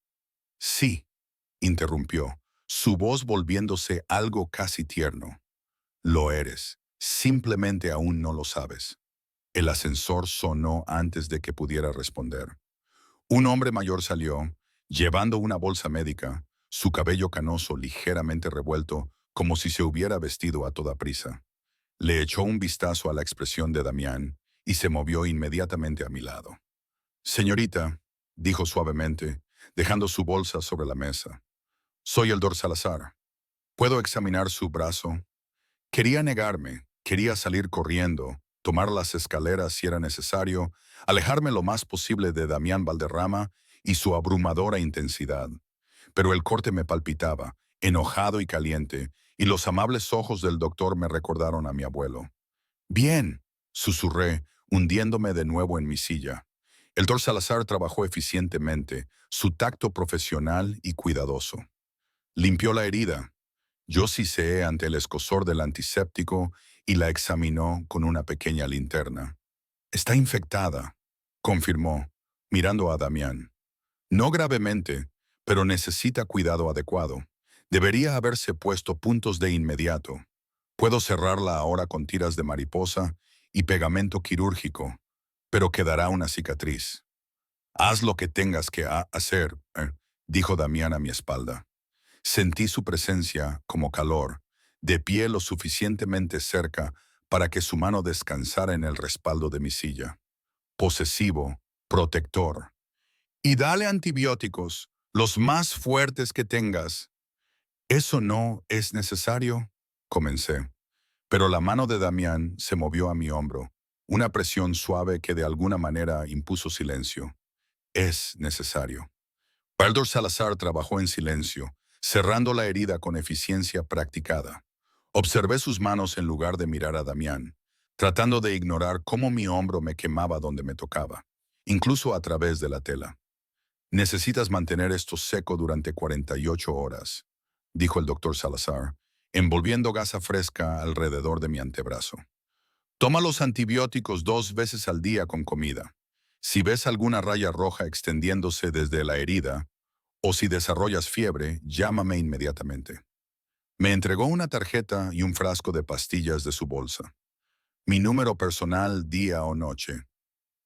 Sí, interrumpió, su voz volviéndose algo casi tierno. Lo eres. Simplemente aún no lo sabes. El ascensor sonó antes de que pudiera responder. Un hombre mayor salió, llevando una bolsa médica, su cabello canoso ligeramente revuelto, como si se hubiera vestido a toda prisa. Le echó un vistazo a la expresión de Damián y se movió inmediatamente a mi lado. Señorita, dijo suavemente, dejando su bolsa sobre la mesa. Soy el Dr. Salazar. ¿Puedo examinar su brazo? Quería negarme, quería salir corriendo, tomar las escaleras si era necesario, alejarme lo más posible de Damián Valderrama y su abrumadora intensidad. Pero el corte me palpitaba, enojado y caliente, y los amables ojos del doctor me recordaron a mi abuelo. Bien, susurré, hundiéndome de nuevo en mi silla. El doctor Salazar trabajó eficientemente, su tacto profesional y cuidadoso. Limpió la herida. Yo siseé ante el escozor del antiséptico y la examinó con una pequeña linterna. Está infectada, confirmó, mirando a Damián. No gravemente, pero necesita cuidado adecuado. Debería haberse puesto puntos de inmediato. Puedo cerrarla ahora con tiras de mariposa y pegamento quirúrgico, pero quedará una cicatriz. Haz lo que tengas que hacer, dijo Damián a mi espalda. Sentí su presencia como calor, de pie lo suficientemente cerca para que su mano descansara en el respaldo de mi silla. Posesivo, protector. Y dale antibióticos, los más fuertes que tengas. Eso no es necesario, comencé. Pero la mano de Damián se movió a mi hombro, una presión suave que de alguna manera impuso silencio. Es necesario. Baldor Salazar trabajó en silencio, cerrando la herida con eficiencia practicada. Observé sus manos en lugar de mirar a Damián, tratando de ignorar cómo mi hombro me quemaba donde me tocaba, incluso a través de la tela. Necesitas mantener esto seco durante 48 horas, dijo el doctor Salazar, envolviendo gasa fresca alrededor de mi antebrazo. Toma los antibióticos 2 veces al día con comida. Si ves alguna raya roja extendiéndose desde la herida, o si desarrollas fiebre, llámame inmediatamente. Me entregó una tarjeta y un frasco de pastillas de su bolsa. Mi número personal día o noche.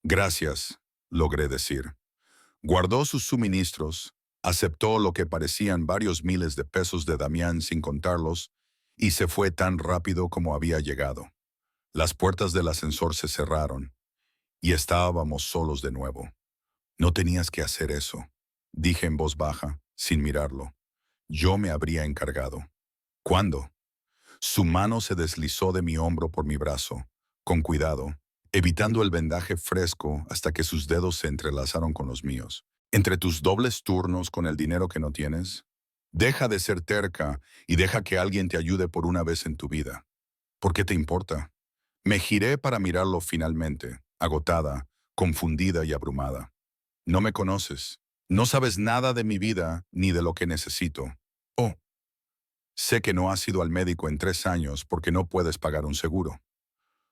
Gracias, logré decir. Guardó sus suministros, aceptó lo que parecían varios miles de pesos de Damián sin contarlos, y se fue tan rápido como había llegado. Las puertas del ascensor se cerraron, y estábamos solos de nuevo. No tenías que hacer eso, dije en voz baja, sin mirarlo. Yo me habría encargado. ¿Cuándo? Su mano se deslizó de mi hombro por mi brazo, con cuidado, evitando el vendaje fresco hasta que sus dedos se entrelazaron con los míos. Entre tus dobles turnos con el dinero que no tienes, deja de ser terca y deja que alguien te ayude por una vez en tu vida. ¿Por qué te importa? Me giré para mirarlo finalmente, agotada, confundida y abrumada. No me conoces. No sabes nada de mi vida ni de lo que necesito. Oh, sé que no has ido al médico en 3 años porque no puedes pagar un seguro.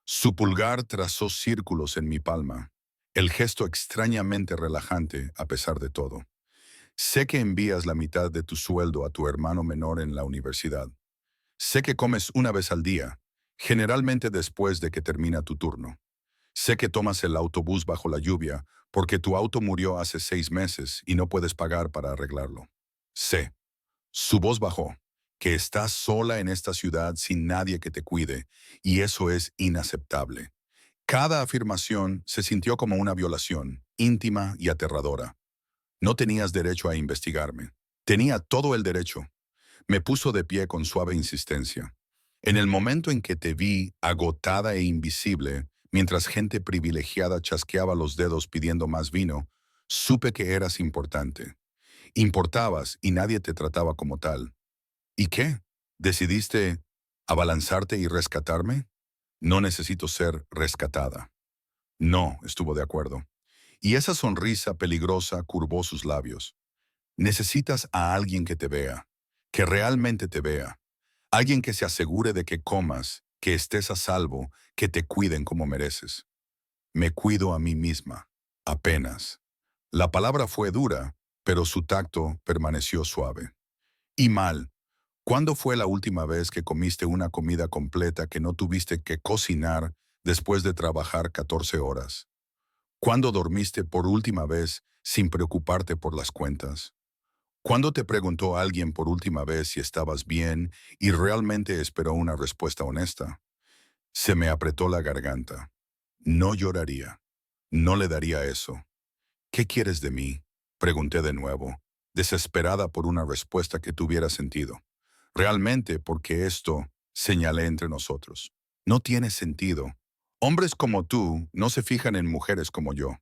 Su pulgar trazó círculos en mi palma, el gesto extrañamente relajante a pesar de todo. Sé que envías la mitad de tu sueldo a tu hermano menor en la universidad. Sé que comes una vez al día, generalmente después de que termina tu turno. Sé que tomas el autobús bajo la lluvia porque tu auto murió hace 6 meses y no puedes pagar para arreglarlo. Sé. Su voz bajó, que estás sola en esta ciudad sin nadie que te cuide, y eso es inaceptable. Cada afirmación se sintió como una violación, íntima y aterradora. No tenías derecho a investigarme. Tenía todo el derecho. Me puso de pie con suave insistencia. En el momento en que te vi, agotada e invisible, mientras gente privilegiada chasqueaba los dedos pidiendo más vino, supe que eras importante. Importabas y nadie te trataba como tal. ¿Y qué? ¿Decidiste abalanzarte y rescatarme? No necesito ser rescatada. No, estuvo de acuerdo. Y esa sonrisa peligrosa curvó sus labios. Necesitas a alguien que te vea, que realmente te vea. Alguien que se asegure de que comas, que estés a salvo, que te cuiden como mereces. Me cuido a mí misma, apenas. La palabra fue dura, pero su tacto permaneció suave. Y mal. ¿Cuándo fue la última vez que comiste una comida completa que no tuviste que cocinar después de trabajar 14 horas? ¿Cuándo dormiste por última vez sin preocuparte por las cuentas? ¿Cuándo te preguntó alguien por última vez si estabas bien y realmente esperó una respuesta honesta? Se me apretó la garganta. No lloraría. No le daría eso. ¿Qué quieres de mí? Pregunté de nuevo, desesperada por una respuesta que tuviera sentido. Realmente porque esto, señalé entre nosotros, no tiene sentido. Hombres como tú no se fijan en mujeres como yo.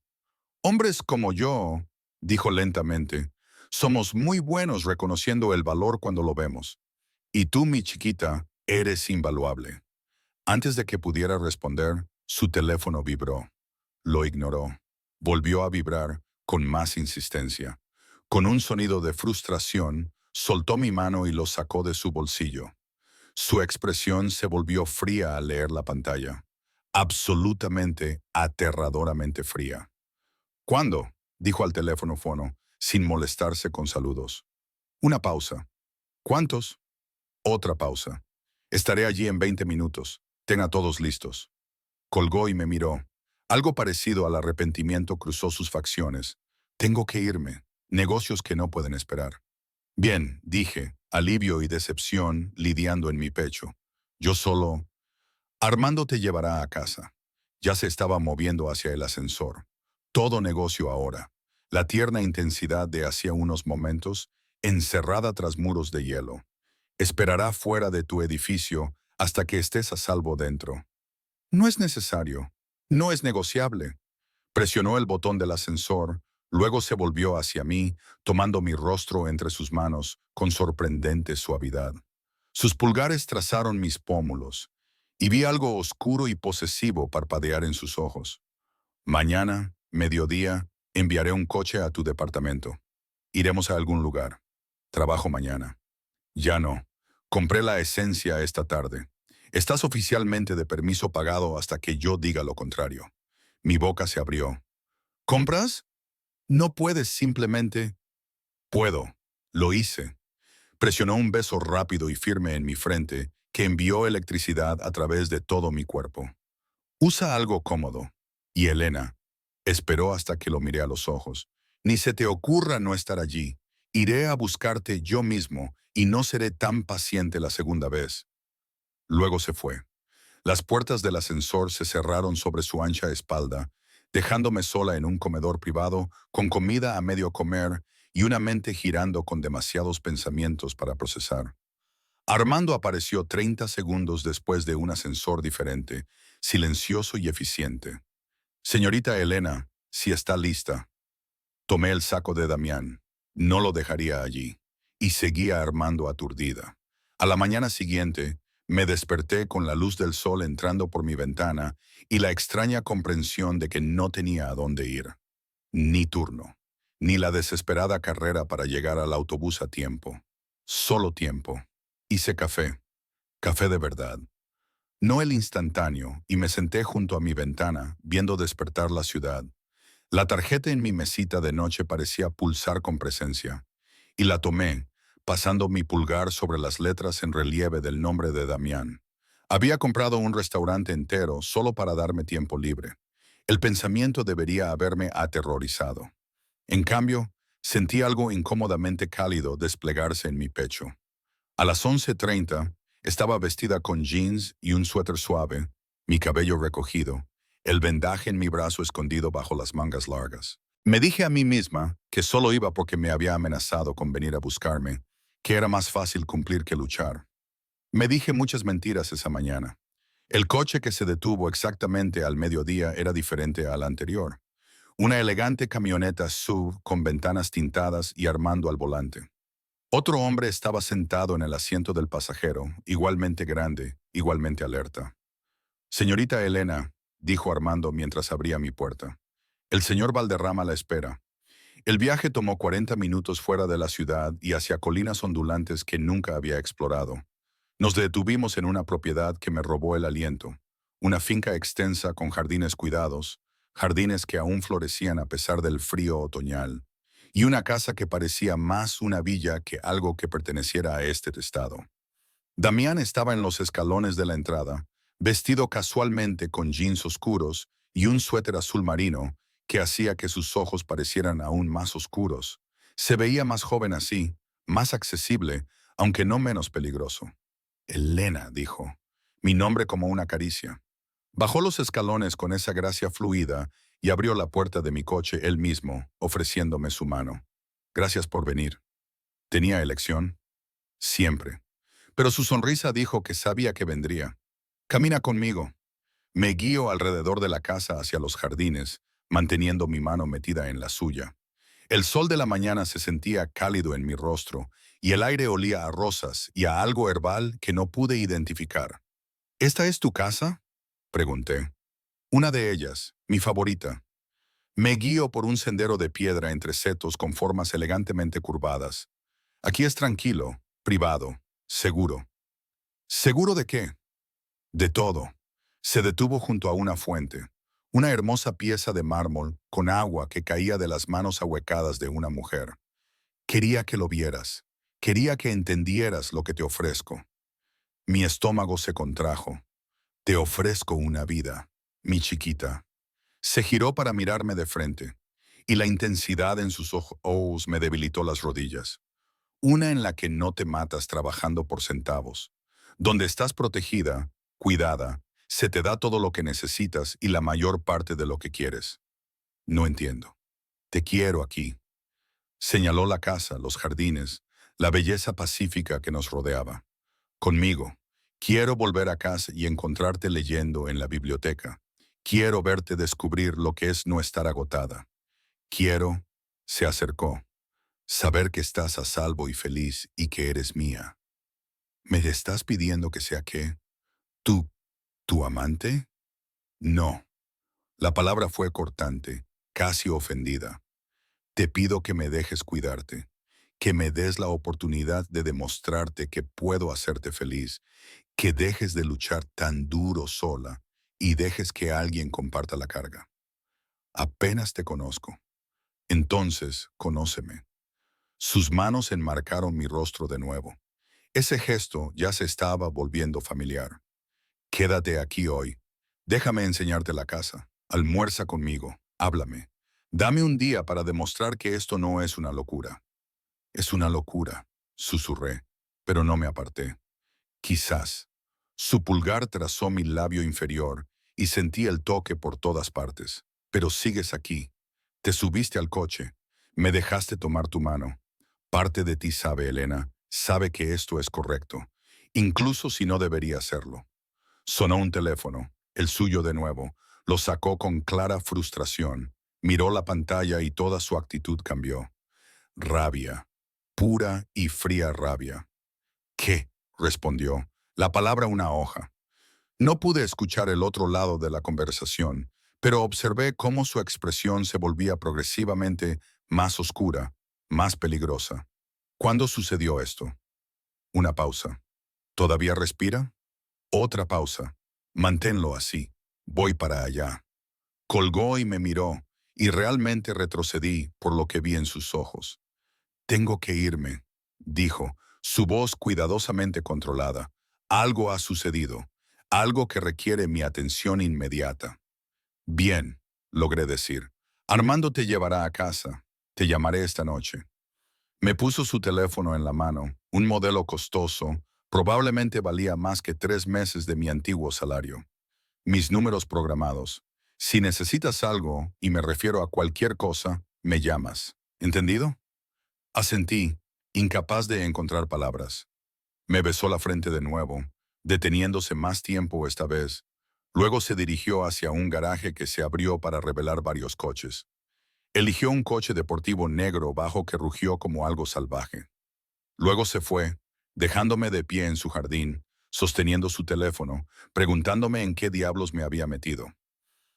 Hombres como yo, dijo lentamente, somos muy buenos reconociendo el valor cuando lo vemos. Y tú, mi chiquita, eres invaluable. Antes de que pudiera responder, su teléfono vibró. Lo ignoró. Volvió a vibrar con más insistencia. Con un sonido de frustración, soltó mi mano y lo sacó de su bolsillo. Su expresión se volvió fría al leer la pantalla. Absolutamente, aterradoramente fría. ¿Cuándo? Dijo al teléfono fono, sin molestarse con saludos. Una pausa. ¿Cuántos? Otra pausa. Estaré allí en 20 minutos. Ten a todos listos. Colgó y me miró. Algo parecido al arrepentimiento cruzó sus facciones. Tengo que irme. Negocios que no pueden esperar. Bien, dije, alivio y decepción lidiando en mi pecho. Yo solo... Armando te llevará a casa. Ya se estaba moviendo hacia el ascensor. Todo negocio ahora. la tierna intensidad de hacía unos momentos, encerrada tras muros de hielo. Esperará fuera de tu edificio hasta que estés a salvo dentro. No es necesario. No es negociable. Presionó el botón del ascensor, luego se volvió hacia mí, tomando mi rostro entre sus manos con sorprendente suavidad. Sus pulgares trazaron mis pómulos, y vi algo oscuro y posesivo parpadear en sus ojos. Mañana, mediodía, enviaré un coche a tu departamento. Iremos a algún lugar. Trabajo mañana. Ya no. Compré la esencia esta tarde. Estás oficialmente de permiso pagado hasta que yo diga lo contrario. Mi boca se abrió. ¿Compras? No puedes simplemente... Puedo. Lo hice. Presionó un beso rápido y firme en mi frente que envió electricidad a través de todo mi cuerpo. Usa algo cómodo. Y Elena esperó hasta que lo miré a los ojos. Ni se te ocurra no estar allí. Iré a buscarte yo mismo y no seré tan paciente la segunda vez. Luego se fue. Las puertas del ascensor se cerraron sobre su ancha espalda, dejándome sola en un comedor privado, con comida a medio comer y una mente girando con demasiados pensamientos para procesar. Armando apareció 30 segundos después de un ascensor diferente, silencioso y eficiente. Señorita Elena, si está lista. Tomé el saco de Damián. No lo dejaría allí. Y seguía Armando aturdida. A la mañana siguiente, me desperté con la luz del sol entrando por mi ventana y la extraña comprensión de que no tenía a dónde ir. Ni turno, ni la desesperada carrera para llegar al autobús a tiempo. Solo tiempo. Hice café. Café de verdad. No el instantáneo, y me senté junto a mi ventana, viendo despertar la ciudad. La tarjeta en mi mesita de noche parecía pulsar con presencia, y la tomé, pasando mi pulgar sobre las letras en relieve del nombre de Damián. Había comprado un restaurante entero solo para darme tiempo libre. El pensamiento debería haberme aterrorizado. En cambio, sentí algo incómodamente cálido desplegarse en mi pecho. A las 11:30, estaba vestida con jeans y un suéter suave, mi cabello recogido, el vendaje en mi brazo escondido bajo las mangas largas. Me dije a mí misma que solo iba porque me había amenazado con venir a buscarme, que era más fácil cumplir que luchar. Me dije muchas mentiras esa mañana. El coche que se detuvo exactamente al mediodía era diferente al anterior. Una elegante camioneta SUV con ventanas tintadas y Armando al volante. Otro hombre estaba sentado en el asiento del pasajero, igualmente grande, igualmente alerta. Señorita Elena, dijo Armando mientras abría mi puerta. El señor Valderrama la espera. El viaje tomó 40 minutos fuera de la ciudad y hacia colinas ondulantes que nunca había explorado. Nos detuvimos en una propiedad que me robó el aliento, una finca extensa con jardines cuidados, jardines que aún florecían a pesar del frío otoñal, y una casa que parecía más una villa que algo que perteneciera a este estado. Damián estaba en los escalones de la entrada, vestido casualmente con jeans oscuros y un suéter azul marino que hacía que sus ojos parecieran aún más oscuros. Se veía más joven así, más accesible, aunque no menos peligroso. Elena, dijo, mi nombre como una caricia. Bajó los escalones con esa gracia fluida y abrió la puerta de mi coche él mismo, ofreciéndome su mano. Gracias por venir. ¿Tenía elección? Siempre. Pero su sonrisa dijo que sabía que vendría. Camina conmigo. Me guío alrededor de la casa hacia los jardines, manteniendo mi mano metida en la suya. El sol de la mañana se sentía cálido en mi rostro y el aire olía a rosas y a algo herbal que no pude identificar. ¿Esta es tu casa?, pregunté. Una de ellas, mi favorita. Me guío por un sendero de piedra entre setos con formas elegantemente curvadas. Aquí es tranquilo, privado, seguro. ¿Seguro de qué? De todo. Se detuvo junto a una fuente, una hermosa pieza de mármol con agua que caía de las manos ahuecadas de una mujer. Quería que lo vieras. Quería que entendieras lo que te ofrezco. Mi estómago se contrajo. Te ofrezco una vida, mi chiquita. Se giró para mirarme de frente, y la intensidad en sus ojos me debilitó las rodillas. Una en la que no te matas trabajando por centavos, donde estás protegida, cuidada, se te da todo lo que necesitas y la mayor parte de lo que quieres. No entiendo. Te quiero aquí. Señaló la casa, los jardines, la belleza pacífica que nos rodeaba. Conmigo. Quiero volver a casa y encontrarte leyendo en la biblioteca. Quiero verte descubrir lo que es no estar agotada. Quiero, se acercó, saber que estás a salvo y feliz y que eres mía. ¿Me estás pidiendo que sea qué? ¿Tú, tu amante? No. La palabra fue cortante, casi ofendida. Te pido que me dejes cuidarte, que me des la oportunidad de demostrarte que puedo hacerte feliz, que dejes de luchar tan duro sola y dejes que alguien comparta la carga. Apenas te conozco. Entonces, conóceme. Sus manos enmarcaron mi rostro de nuevo. Ese gesto ya se estaba volviendo familiar. Quédate aquí hoy. Déjame enseñarte la casa. Almuerza conmigo. Háblame. Dame un día para demostrar que esto no es una locura. Es una locura, susurré, pero no me aparté. Quizás. Su pulgar trazó mi labio inferior y sentí el toque por todas partes. Pero sigues aquí. Te subiste al coche. Me dejaste tomar tu mano. Parte de ti sabe, Elena, sabe que esto es correcto, incluso si no debería hacerlo. Sonó un teléfono, el suyo de nuevo. Lo sacó con clara frustración. Miró la pantalla y toda su actitud cambió. Rabia, pura y fría rabia. ¿Qué? Respondió. La palabra una hoja. No pude escuchar el otro lado de la conversación, pero observé cómo su expresión se volvía progresivamente más oscura, más peligrosa. ¿Cuándo sucedió esto? Una pausa. ¿Todavía respira? Otra pausa. Manténlo así. Voy para allá. Colgó y me miró, y realmente retrocedí por lo que vi en sus ojos. Tengo que irme, dijo, su voz cuidadosamente controlada. Algo ha sucedido, algo que requiere mi atención inmediata. Bien, logré decir. Armando te llevará a casa. Te llamaré esta noche. Me puso su teléfono en la mano, un modelo costoso, probablemente valía más que 3 meses de mi antiguo salario. Mis números programados. Si necesitas algo, y me refiero a cualquier cosa, me llamas. ¿Entendido? Asentí, incapaz de encontrar palabras. Me besó la frente de nuevo, deteniéndose más tiempo esta vez. Luego se dirigió hacia un garaje que se abrió para revelar varios coches. Eligió un coche deportivo negro bajo que rugió como algo salvaje. Luego se fue, dejándome de pie en su jardín, sosteniendo su teléfono, preguntándome en qué diablos me había metido.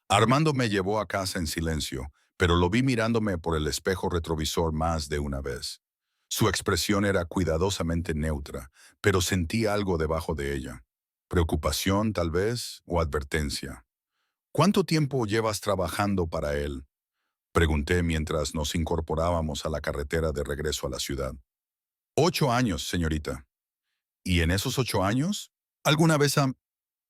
Armando me llevó a casa en silencio, pero lo vi mirándome por el espejo retrovisor más de una vez. Su expresión era cuidadosamente neutra, pero sentí algo debajo de ella. Preocupación, tal vez, o advertencia. ¿Cuánto tiempo llevas trabajando para él? Pregunté mientras nos incorporábamos a la carretera de regreso a la ciudad. 8 años, señorita. ¿Y en esos 8 años? ¿Alguna vez ha...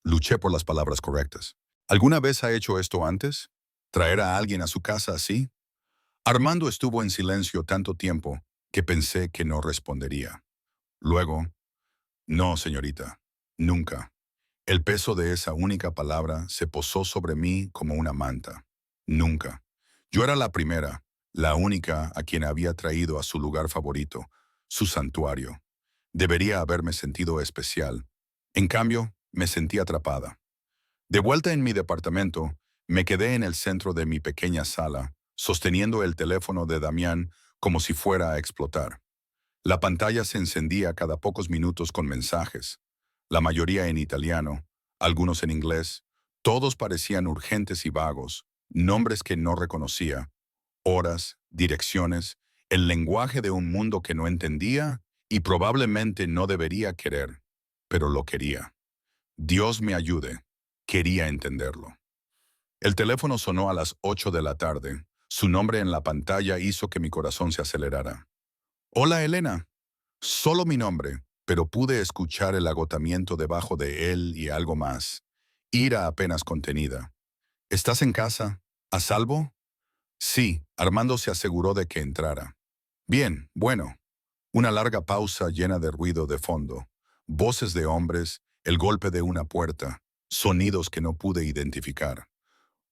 Luché por las palabras correctas. ¿Alguna vez ha hecho esto antes? ¿Traer a alguien a su casa así? Armando estuvo en silencio tanto tiempo que pensé que no respondería. Luego, no, señorita, nunca. El peso de esa única palabra se posó sobre mí como una manta. Nunca. Yo era la primera, la única a quien había traído a su lugar favorito, su santuario. Debería haberme sentido especial. En cambio, me sentí atrapada. De vuelta en mi departamento, me quedé en el centro de mi pequeña sala, sosteniendo el teléfono de Damián como si fuera a explotar. La pantalla se encendía cada pocos minutos con mensajes, la mayoría en italiano, algunos en inglés. Todos parecían urgentes y vagos, nombres que no reconocía, horas, direcciones, el lenguaje de un mundo que no entendía y probablemente no debería querer, pero lo quería. Dios me ayude, quería entenderlo. El teléfono sonó a las 8 de la tarde. Su nombre en la pantalla hizo que mi corazón se acelerara. Hola, Elena. Solo mi nombre, pero pude escuchar el agotamiento debajo de él y algo más. Ira apenas contenida. ¿Estás en casa? ¿A salvo? Sí, Armando se aseguró de que entrara. Bien, bueno. Una larga pausa llena de ruido de fondo. Voces de hombres, el golpe de una puerta, sonidos que no pude identificar.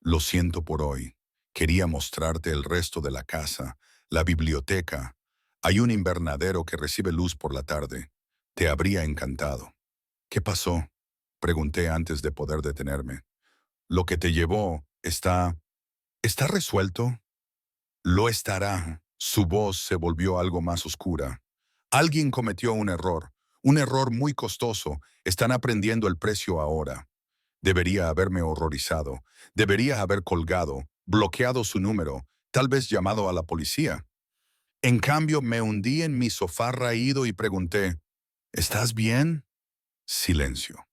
Lo siento por hoy. Quería mostrarte el resto de la casa, la biblioteca. Hay un invernadero que recibe luz por la tarde. Te habría encantado. ¿Qué pasó? Pregunté antes de poder detenerme. Lo que te llevó ¿está resuelto? Lo estará. Su voz se volvió algo más oscura. Alguien cometió un error muy costoso. Están aprendiendo el precio ahora. Debería haberme horrorizado. Debería haber colgado, bloqueado su número, tal vez llamado a la policía. En cambio, me hundí en mi sofá raído y pregunté, ¿estás bien? Silencio.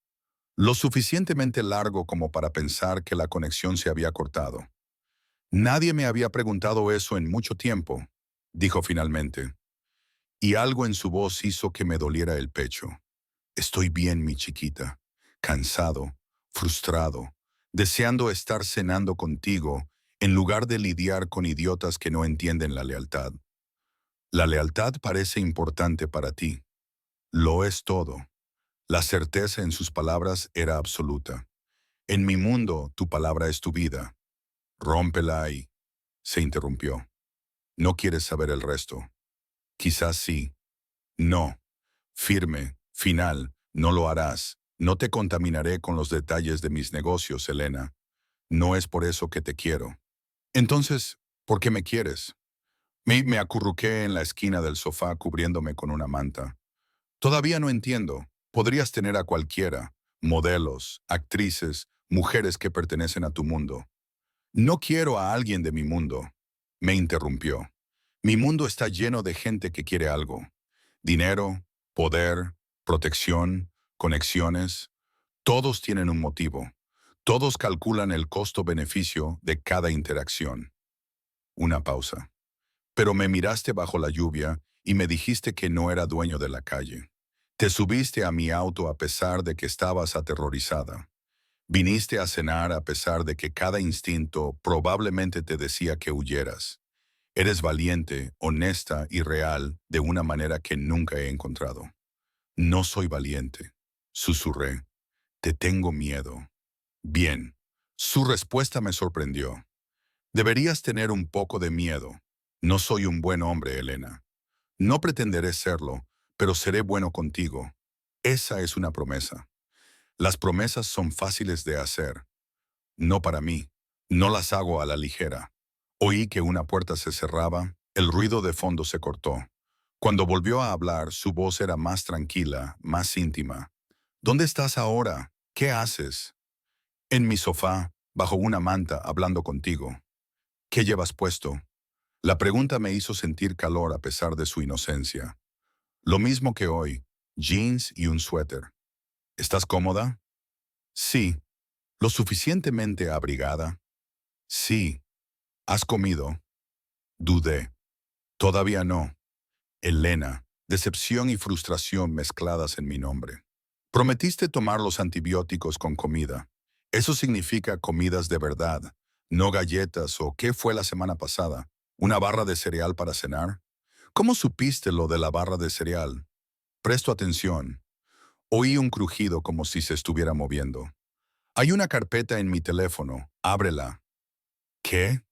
Lo suficientemente largo como para pensar que la conexión se había cortado. Nadie me había preguntado eso en mucho tiempo, dijo finalmente, y algo en su voz hizo que me doliera el pecho. Estoy bien, mi chiquita, cansado, frustrado, deseando estar cenando contigo en lugar de lidiar con idiotas que no entienden la lealtad. La lealtad parece importante para ti. Lo es todo. La certeza en sus palabras era absoluta. En mi mundo, tu palabra es tu vida. Rómpela y... Se interrumpió. No quieres saber el resto. Quizás sí. No. Firme, final, no lo harás. No te contaminaré con los detalles de mis negocios, Elena. No es por eso que te quiero. Entonces, ¿por qué me quieres? Me acurruqué en la esquina del sofá cubriéndome con una manta. Todavía no entiendo. Podrías tener a cualquiera, modelos, actrices, mujeres que pertenecen a tu mundo. No quiero a alguien de mi mundo. Me interrumpió. Mi mundo está lleno de gente que quiere algo. Dinero, poder, protección, conexiones. Todos tienen un motivo. Todos calculan el costo-beneficio de cada interacción. Una pausa. Pero me miraste bajo la lluvia y me dijiste que no era dueño de la calle. Te subiste a mi auto a pesar de que estabas aterrorizada. Viniste a cenar a pesar de que cada instinto probablemente te decía que huyeras. Eres valiente, honesta y real de una manera que nunca he encontrado. No soy valiente, susurré. Te tengo miedo. Bien. Su respuesta me sorprendió. Deberías tener un poco de miedo. No soy un buen hombre, Elena. No pretenderé serlo, pero seré bueno contigo. Esa es una promesa. Las promesas son fáciles de hacer. No para mí. No las hago a la ligera. Oí que una puerta se cerraba, el ruido de fondo se cortó. Cuando volvió a hablar, su voz era más tranquila, más íntima. ¿Dónde estás ahora? ¿Qué haces? En mi sofá, bajo una manta, hablando contigo. ¿Qué llevas puesto? La pregunta me hizo sentir calor a pesar de su inocencia. Lo mismo que hoy, jeans y un suéter. ¿Estás cómoda? Sí. ¿Lo suficientemente abrigada? Sí. ¿Has comido? Dudé. Todavía no. Elena, decepción y frustración mezcladas en mi nombre. Prometiste tomar los antibióticos con comida. Eso significa comidas de verdad, no galletas o ¿qué fue la semana pasada? ¿Una barra de cereal para cenar? ¿Cómo supiste lo de la barra de cereal? Presto atención. Oí un crujido como si se estuviera moviendo. Hay una carpeta en mi teléfono. Ábrela. ¿Qué?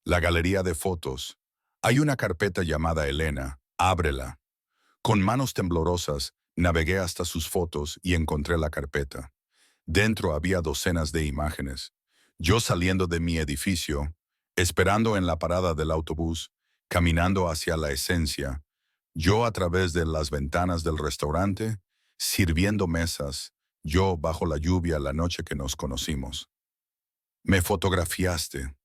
La galería de fotos. Hay una carpeta llamada Elena. Ábrela. Con manos temblorosas, navegué hasta sus fotos y encontré la carpeta. Dentro había docenas de imágenes. Yo saliendo de mi edificio, esperando en la parada del autobús, caminando hacia la esencia, yo a través de las ventanas del restaurante, sirviendo mesas, yo bajo la lluvia la noche que nos conocimos. Me fotografiaste,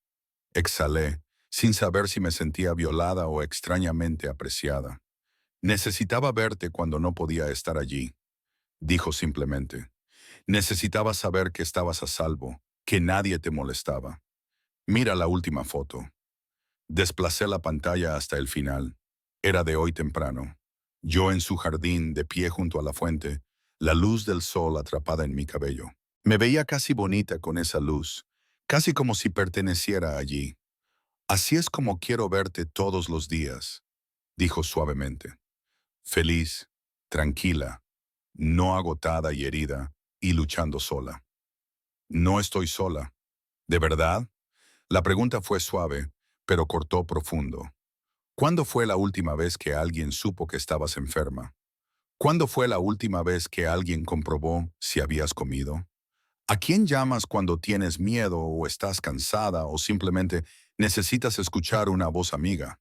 exhalé, sin saber si me sentía violada o extrañamente apreciada. Necesitaba verte cuando no podía estar allí, dijo simplemente. Necesitaba saber que estabas a salvo, que nadie te molestaba. Mira la última foto. Desplacé la pantalla hasta el final. Era de hoy temprano. Yo en su jardín, de pie junto a la fuente, la luz del sol atrapada en mi cabello. Me veía casi bonita con esa luz, casi como si perteneciera allí. Así es como quiero verte todos los días, dijo suavemente. Feliz, tranquila, no agotada y herida, y luchando sola. No estoy sola. ¿De verdad? La pregunta fue suave, pero cortó profundo. ¿Cuándo fue la última vez que alguien supo que estabas enferma? ¿Cuándo fue la última vez que alguien comprobó si habías comido? ¿A quién llamas cuando tienes miedo o estás cansada o simplemente necesitas escuchar una voz amiga?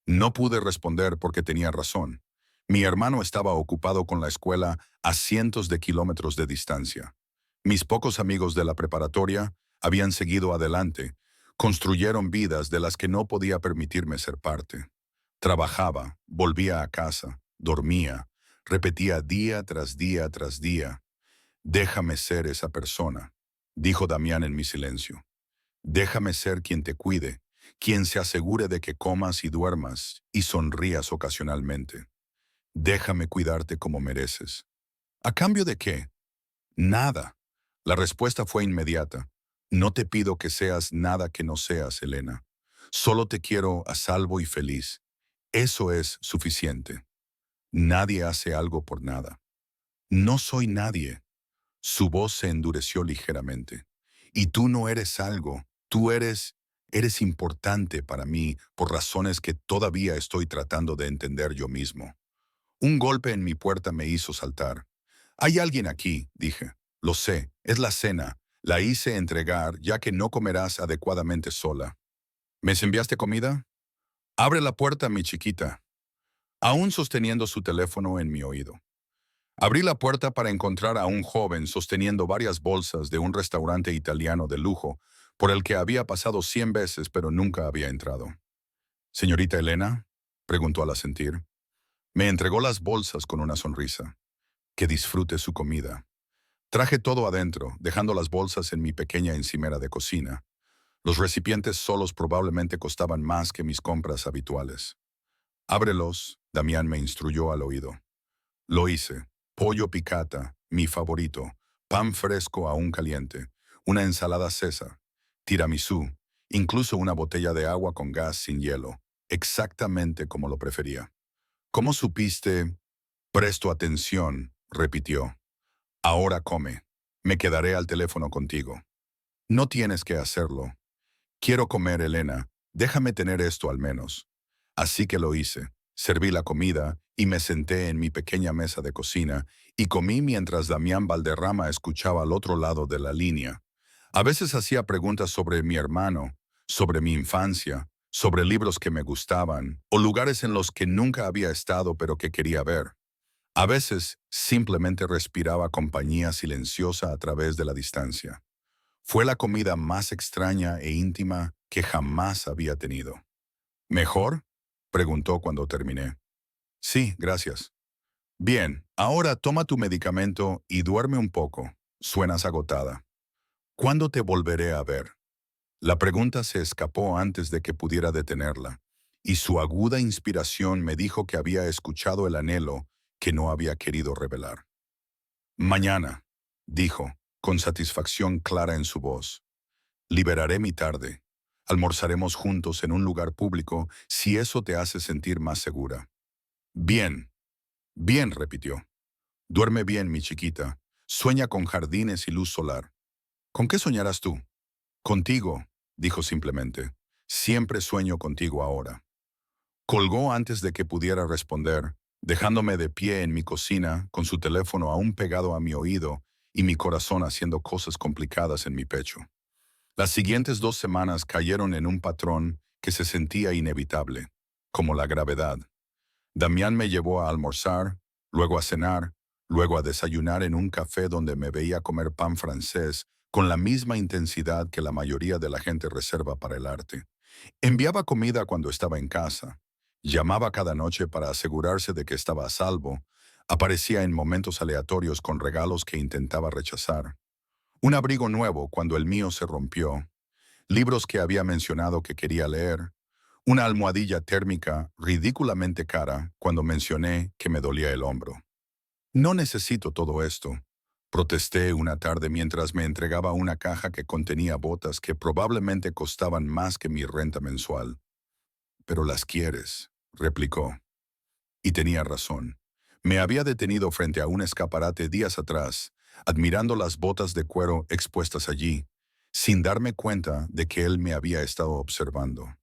No pude responder porque tenía razón. Mi hermano estaba ocupado con la escuela a cientos de kilómetros de distancia. Mis pocos amigos de la preparatoria habían seguido adelante, construyeron vidas de las que no podía permitirme ser parte. Trabajaba, volvía a casa, dormía, repetía día tras día tras día. Déjame ser esa persona, dijo Damián en mi silencio. Déjame ser quien te cuide, quien se asegure de que comas y duermas y sonrías ocasionalmente. Déjame cuidarte como mereces. ¿A cambio de qué? Nada. La respuesta fue inmediata. No te pido que seas nada que no seas, Elena. Solo te quiero a salvo y feliz. Eso es suficiente. Nadie hace algo por nada. No soy nadie. Su voz se endureció ligeramente. Y tú no eres algo. Eres importante para mí por razones que todavía estoy tratando de entender yo mismo. Un golpe en mi puerta me hizo saltar. Hay alguien aquí, dije. Lo sé, es la cena. La hice entregar ya que no comerás adecuadamente sola. ¿Me enviaste comida? Abre la puerta, mi chiquita. Aún sosteniendo su teléfono en mi oído. Abrí la puerta para encontrar a un joven sosteniendo varias bolsas de un restaurante italiano de lujo por el que había pasado 100 veces pero nunca había entrado. «¿Señorita Elena?», preguntó al asentir. Me entregó las bolsas con una sonrisa. «Que disfrute su comida». Traje todo adentro, dejando las bolsas en mi pequeña encimera de cocina. Los recipientes solos probablemente costaban más que mis compras habituales. «Ábrelos», Damián me instruyó al oído. Lo hice. Pollo picata, mi favorito, pan fresco aún caliente, una ensalada César, tiramisú, incluso una botella de agua con gas sin hielo, exactamente como lo prefería. ¿Cómo supiste? Presto atención, repitió. Ahora come. Me quedaré al teléfono contigo. No tienes que hacerlo. Quiero comer, Elena. Déjame tener esto al menos. Así que lo hice. Serví la comida y me senté en mi pequeña mesa de cocina y comí mientras Damián Valderrama escuchaba al otro lado de la línea. A veces hacía preguntas sobre mi hermano, sobre mi infancia, sobre libros que me gustaban o lugares en los que nunca había estado pero que quería ver. A veces simplemente respiraba compañía silenciosa a través de la distancia. Fue la comida más extraña e íntima que jamás había tenido. ¿Mejor?, preguntó cuando terminé. Sí, gracias. Bien, ahora toma tu medicamento y duerme un poco. Suenas agotada. ¿Cuándo te volveré a ver? La pregunta se escapó antes de que pudiera detenerla, y su aguda inspiración me dijo que había escuchado el anhelo que no había querido revelar. Mañana, dijo, con satisfacción clara en su voz. Liberaré mi tarde. Almorzaremos juntos en un lugar público si eso te hace sentir más segura. Bien, bien, repitió. Duerme bien, mi chiquita. Sueña con jardines y luz solar. ¿Con qué soñarás tú? Contigo, dijo simplemente. Siempre sueño contigo ahora. Colgó antes de que pudiera responder, dejándome de pie en mi cocina con su teléfono aún pegado a mi oído y mi corazón haciendo cosas complicadas en mi pecho. Las siguientes 2 semanas cayeron en un patrón que se sentía inevitable, como la gravedad. Damián me llevó a almorzar, luego a cenar, luego a desayunar en un café donde me veía comer pan francés con la misma intensidad que la mayoría de la gente reserva para el arte. Enviaba comida cuando estaba en casa. Llamaba cada noche para asegurarse de que estaba a salvo. Aparecía en momentos aleatorios con regalos que intentaba rechazar. Un abrigo nuevo cuando el mío se rompió. Libros que había mencionado que quería leer. Una almohadilla térmica ridículamente cara cuando mencioné que me dolía el hombro. No necesito todo esto, protesté una tarde mientras me entregaba una caja que contenía botas que probablemente costaban más que mi renta mensual. Pero las quieres, replicó. Y tenía razón. Me había detenido frente a un escaparate días atrás, admirando las botas de cuero expuestas allí, sin darme cuenta de que él me había estado observando.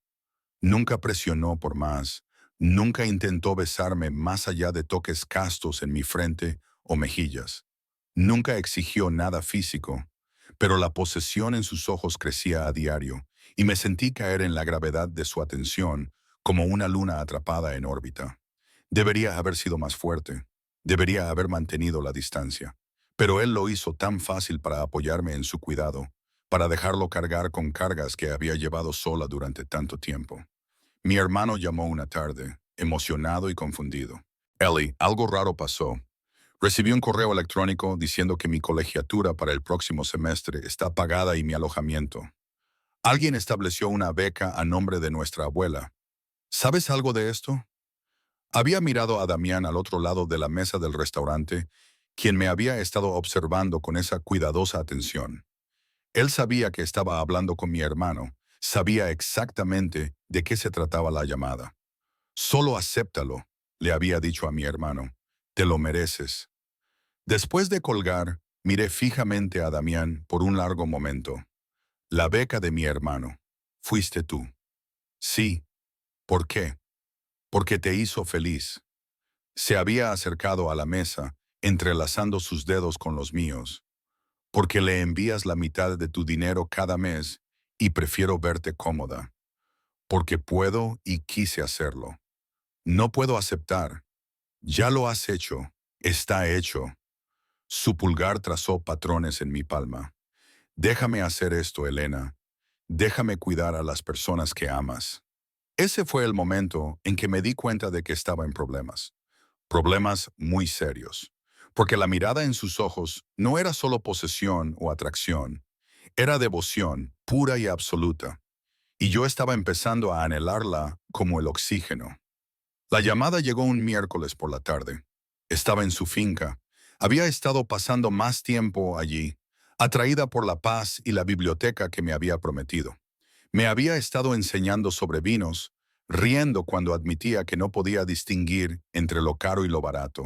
Nunca presionó por más, nunca intentó besarme más allá de toques castos en mi frente o mejillas. Nunca exigió nada físico, pero la posesión en sus ojos crecía a diario y me sentí caer en la gravedad de su atención como una luna atrapada en órbita. Debería haber sido más fuerte, debería haber mantenido la distancia, pero él lo hizo tan fácil para apoyarme en su cuidado, para dejarlo cargar con cargas que había llevado sola durante tanto tiempo. Mi hermano llamó una tarde, emocionado y confundido. Ellie, algo raro pasó. Recibí un correo electrónico diciendo que mi colegiatura para el próximo semestre está pagada y mi alojamiento. Alguien estableció una beca a nombre de nuestra abuela. ¿Sabes algo de esto? Había mirado a Damián al otro lado de la mesa del restaurante, quien me había estado observando con esa cuidadosa atención. Él sabía que estaba hablando con mi hermano, sabía exactamente de qué se trataba la llamada. Solo acéptalo, le había dicho a mi hermano. Te lo mereces. Después de colgar, miré fijamente a Damián por un largo momento. La beca de mi hermano. Fuiste tú. Sí. ¿Por qué? Porque te hizo feliz. Se había acercado a la mesa, entrelazando sus dedos con los míos. Porque le envías la mitad de tu dinero cada mes y prefiero verte cómoda. Porque puedo y quise hacerlo. No puedo aceptar. Ya lo has hecho. Está hecho. Su pulgar trazó patrones en mi palma. Déjame hacer esto, Elena. Déjame cuidar a las personas que amas. Ese fue el momento en que me di cuenta de que estaba en problemas. Problemas muy serios. Porque la mirada en sus ojos no era solo posesión o atracción. Era devoción pura y absoluta. Y yo estaba empezando a anhelarla como el oxígeno. La llamada llegó un miércoles por la tarde. Estaba en su finca. Había estado pasando más tiempo allí, atraída por la paz y la biblioteca que me había prometido. Me había estado enseñando sobre vinos, riendo cuando admitía que no podía distinguir entre lo caro y lo barato.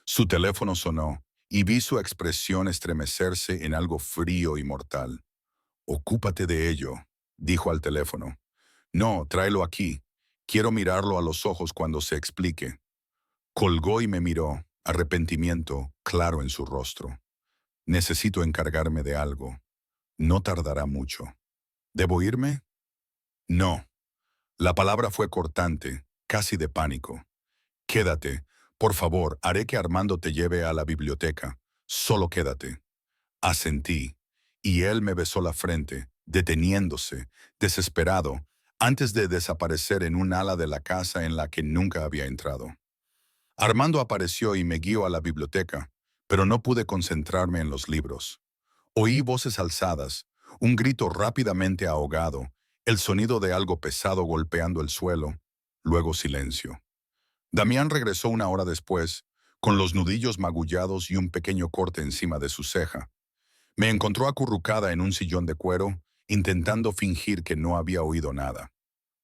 Su teléfono sonó y vi su expresión estremecerse en algo frío y mortal. «Ocúpate de ello», dijo al teléfono. «No, tráelo aquí. Quiero mirarlo a los ojos cuando se explique». Colgó y me miró, arrepentimiento claro en su rostro. «Necesito encargarme de algo. No tardará mucho. ¿Debo irme?» «No». La palabra fue cortante, casi de pánico. «Quédate. Por favor, haré que Armando te lleve a la biblioteca. Solo quédate». Asentí, y él me besó la frente, deteniéndose, desesperado, antes de desaparecer en un ala de la casa en la que nunca había entrado. Armando apareció y me guió a la biblioteca, pero no pude concentrarme en los libros. Oí voces alzadas, un grito rápidamente ahogado, el sonido de algo pesado golpeando el suelo, luego silencio. Damián regresó una hora después, con los nudillos magullados y un pequeño corte encima de su ceja. Me encontró acurrucada en un sillón de cuero, intentando fingir que no había oído nada.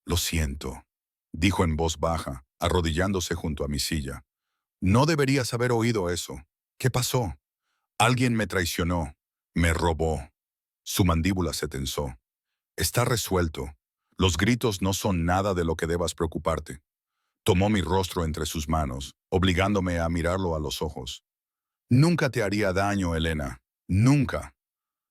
«Lo siento», dijo en voz baja, arrodillándose junto a mi silla. «No deberías haber oído eso. ¿Qué pasó?» «Alguien me traicionó. Me robó». Su mandíbula se tensó. «Está resuelto. Los gritos no son nada de lo que debas preocuparte». Tomó mi rostro entre sus manos, obligándome a mirarlo a los ojos. «Nunca te haría daño, Elena. Nunca.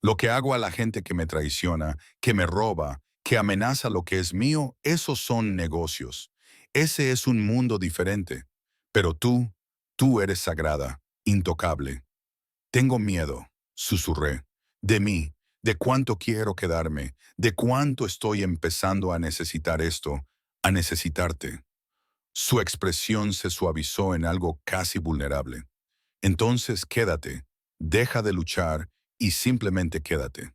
Lo que hago a la gente que me traiciona, que me roba, que amenaza lo que es mío, esos son negocios. Ese es un mundo diferente. Pero tú eres sagrada, intocable». «Tengo miedo», susurré, «de mí, de cuánto quiero quedarme, de cuánto estoy empezando a necesitar esto, a necesitarte». Su expresión se suavizó en algo casi vulnerable. «Entonces quédate, deja de luchar y simplemente quédate».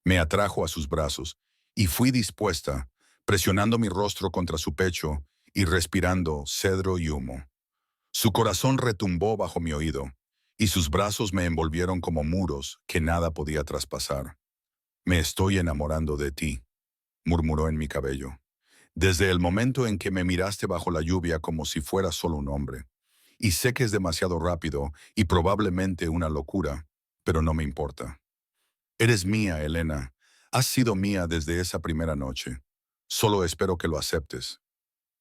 Me atrajo a sus brazos y fui dispuesta, presionando mi rostro contra su pecho y respirando cedro y humo. Su corazón retumbó bajo mi oído y sus brazos me envolvieron como muros que nada podía traspasar. «Me estoy enamorando de ti», murmuró en mi cabello. «Desde el momento en que me miraste bajo la lluvia como si fuera solo un hombre. Y sé que es demasiado rápido y probablemente una locura, pero no me importa. Eres mía, Elena. Has sido mía desde esa primera noche. Solo espero que lo aceptes.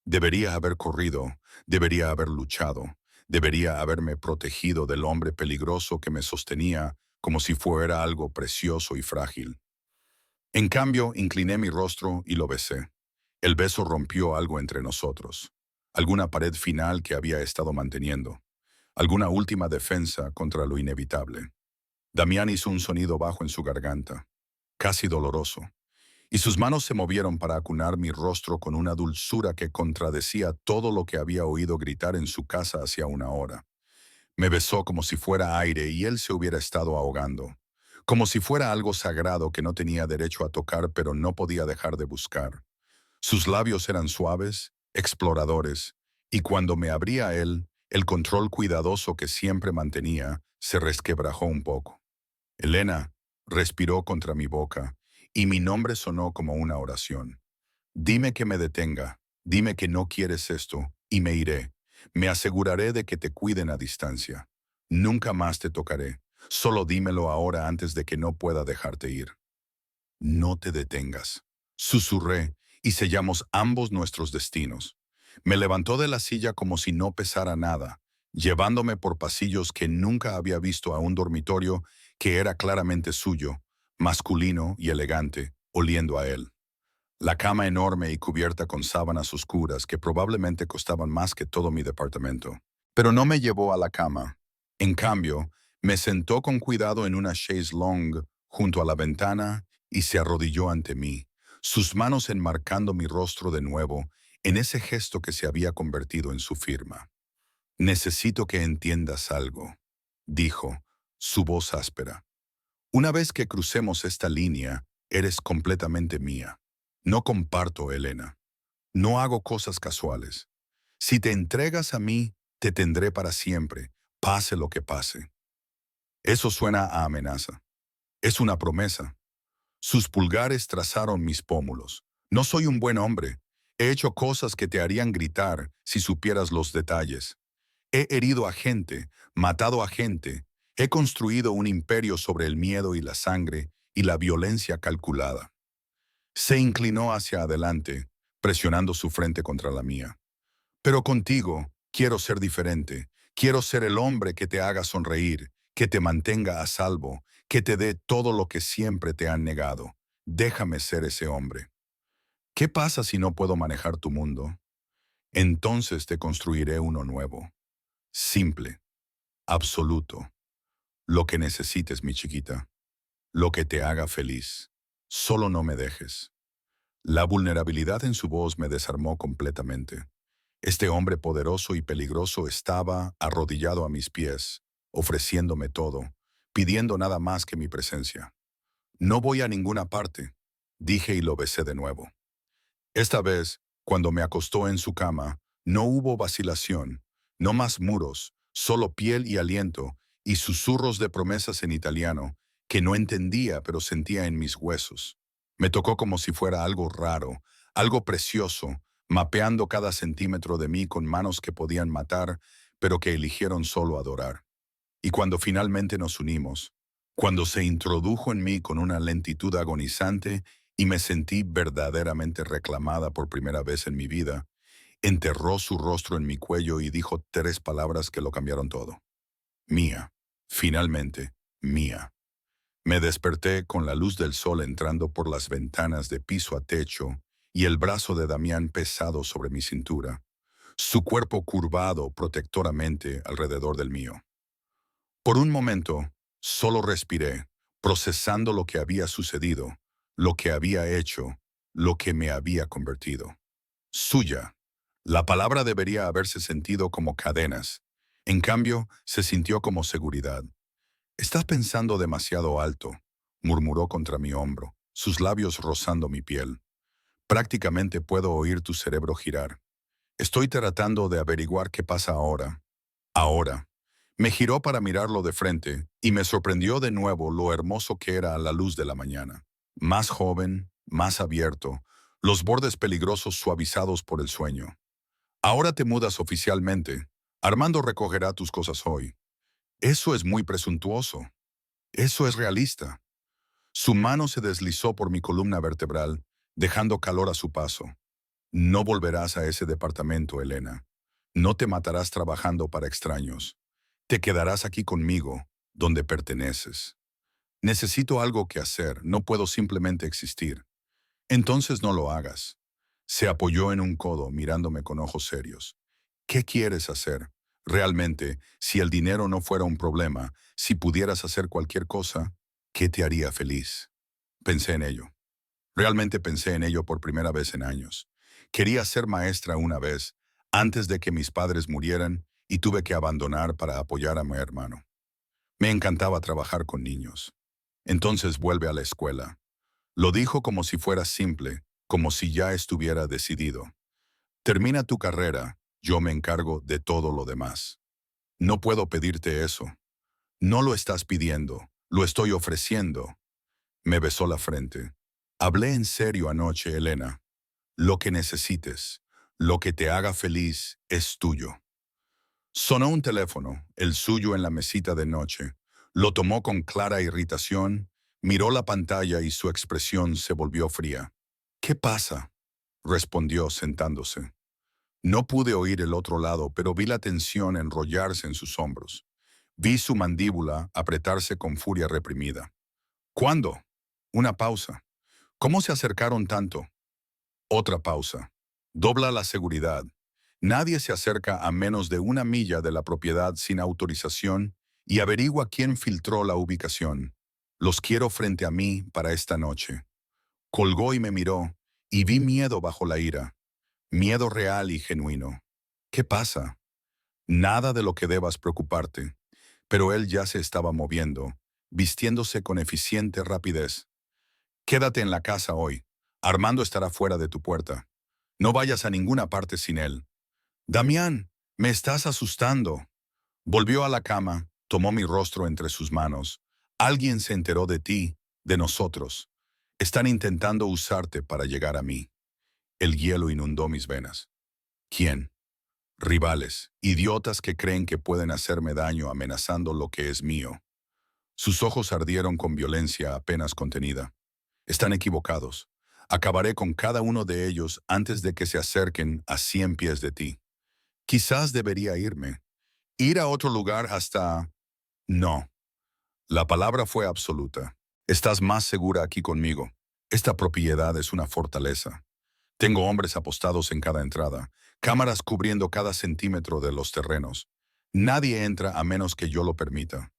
Debería haber corrido, debería haber luchado, debería haberme protegido del hombre peligroso que me sostenía como si fuera algo precioso y frágil. En cambio, incliné mi rostro y lo besé. El beso rompió algo entre nosotros, alguna pared final que había estado manteniendo, alguna última defensa contra lo inevitable. Damián hizo un sonido bajo en su garganta, casi doloroso, y sus manos se movieron para acunar mi rostro con una dulzura que contradecía todo lo que había oído gritar en su casa hacía una hora. Me besó como si fuera aire y él se hubiera estado ahogando, como si fuera algo sagrado que no tenía derecho a tocar pero no podía dejar de buscar. Sus labios eran suaves, exploradores, y cuando me abría a él, el control cuidadoso que siempre mantenía se resquebrajó un poco. Elena respiró contra mi boca, y mi nombre sonó como una oración. Dime que me detenga, dime que no quieres esto, y me iré. Me aseguraré de que te cuiden a distancia. Nunca más te tocaré. Solo dímelo ahora antes de que no pueda dejarte ir. No te detengas. Susurré, y sellamos ambos nuestros destinos. Me levantó de la silla como si no pesara nada, llevándome por pasillos que nunca había visto a un dormitorio que era claramente suyo, masculino y elegante, oliendo a él. La cama enorme y cubierta con sábanas oscuras que probablemente costaban más que todo mi departamento. Pero no me llevó a la cama. En cambio, me sentó con cuidado en una chaise longue junto a la ventana y se arrodilló ante mí, sus manos enmarcando mi rostro de nuevo en ese gesto que se había convertido en su firma. Necesito que entiendas algo, dijo, su voz áspera. Una vez que crucemos esta línea, eres completamente mía. No comparto, Elena. No hago cosas casuales. Si te entregas a mí, te tendré para siempre, pase lo que pase. Eso suena a amenaza. Es una promesa. Sus pulgares trazaron mis pómulos. No soy un buen hombre. He hecho cosas que te harían gritar si supieras los detalles. He herido a gente, matado a gente. He construido un imperio sobre el miedo y la sangre y la violencia calculada. Se inclinó hacia adelante, presionando su frente contra la mía. Pero contigo quiero ser diferente. Quiero ser el hombre que te haga sonreír, que te mantenga a salvo, que te dé todo lo que siempre te han negado. Déjame ser ese hombre. ¿Qué pasa si no puedo manejar tu mundo? Entonces te construiré uno nuevo. Simple, absoluto. Lo que necesites, mi chiquita. Lo que te haga feliz. Solo no me dejes. La vulnerabilidad en su voz me desarmó completamente. Este hombre poderoso y peligroso estaba arrodillado a mis pies, ofreciéndome todo, pidiendo nada más que mi presencia. No voy a ninguna parte, dije y lo besé de nuevo. Esta vez, cuando me acostó en su cama, no hubo vacilación, no más muros, solo piel y aliento, y susurros de promesas en italiano, que no entendía pero sentía en mis huesos. Me tocó como si fuera algo raro, algo precioso, mapeando cada centímetro de mí con manos que podían matar, pero que eligieron solo adorar. Y cuando finalmente nos unimos, cuando se introdujo en mí con una lentitud agonizante y me sentí verdaderamente reclamada por primera vez en mi vida, enterró su rostro en mi cuello y dijo 3 palabras que lo cambiaron todo. Mía. Finalmente, mía. Me desperté con la luz del sol entrando por las ventanas de piso a techo y el brazo de Damián pesado sobre mi cintura, su cuerpo curvado protectoramente alrededor del mío. Por un momento, solo respiré, procesando lo que había sucedido, lo que había hecho, lo que me había convertido. Suya. La palabra debería haberse sentido como cadenas. En cambio, se sintió como seguridad. Estás pensando demasiado alto, murmuró contra mi hombro, sus labios rozando mi piel. Prácticamente puedo oír tu cerebro girar. Estoy tratando de averiguar qué pasa ahora. Ahora. Me giró para mirarlo de frente y me sorprendió de nuevo lo hermoso que era a la luz de la mañana. Más joven, más abierto, los bordes peligrosos suavizados por el sueño. Ahora te mudas oficialmente. Armando recogerá tus cosas hoy. Eso es muy presuntuoso. Eso es realista. Su mano se deslizó por mi columna vertebral, dejando calor a su paso. No volverás a ese departamento, Elena. No te matarás trabajando para extraños. Te quedarás aquí conmigo, donde perteneces. Necesito algo que hacer, no puedo simplemente existir. Entonces no lo hagas. Se apoyó en un codo, mirándome con ojos serios. ¿Qué quieres hacer? Realmente, si el dinero no fuera un problema, si pudieras hacer cualquier cosa, ¿qué te haría feliz? Pensé en ello. Realmente pensé en ello por primera vez en años. Quería ser maestra una vez, antes de que mis padres murieran, y tuve que abandonar para apoyar a mi hermano. Me encantaba trabajar con niños. Entonces vuelve a la escuela. Lo dijo como si fuera simple, como si ya estuviera decidido. Termina tu carrera, yo me encargo de todo lo demás. No puedo pedirte eso. No lo estás pidiendo, lo estoy ofreciendo. Me besó la frente. Hablé en serio anoche, Elena. Lo que necesites, lo que te haga feliz, es tuyo. Sonó un teléfono, el suyo en la mesita de noche. Lo tomó con clara irritación, miró la pantalla y su expresión se volvió fría. ¿Qué pasa?, respondió sentándose. No pude oír el otro lado, pero vi la tensión enrollarse en sus hombros. Vi su mandíbula apretarse con furia reprimida. ¿Cuándo? Una pausa. ¿Cómo se acercaron tanto? Otra pausa. Dobla la seguridad. Nadie se acerca a menos de 1 milla de la propiedad sin autorización y averigua quién filtró la ubicación. Los quiero frente a mí para esta noche. Colgó y me miró, y vi miedo bajo la ira. Miedo real y genuino. ¿Qué pasa? Nada de lo que debas preocuparte. Pero él ya se estaba moviendo, vistiéndose con eficiente rapidez. Quédate en la casa hoy. Armando estará fuera de tu puerta. No vayas a ninguna parte sin él. Damián, me estás asustando. Volvió a la cama, tomó mi rostro entre sus manos. Alguien se enteró de ti, de nosotros. Están intentando usarte para llegar a mí. El hielo inundó mis venas. ¿Quién? Rivales, idiotas que creen que pueden hacerme daño amenazando lo que es mío. Sus ojos ardieron con violencia apenas contenida. Están equivocados. Acabaré con cada uno de ellos antes de que se acerquen a 100 pies de ti. Quizás debería irme. Ir a otro lugar hasta... No. La palabra fue absoluta. Estás más segura aquí conmigo. Esta propiedad es una fortaleza. Tengo hombres apostados en cada entrada, cámaras cubriendo cada centímetro de los terrenos. Nadie entra a menos que yo lo permita.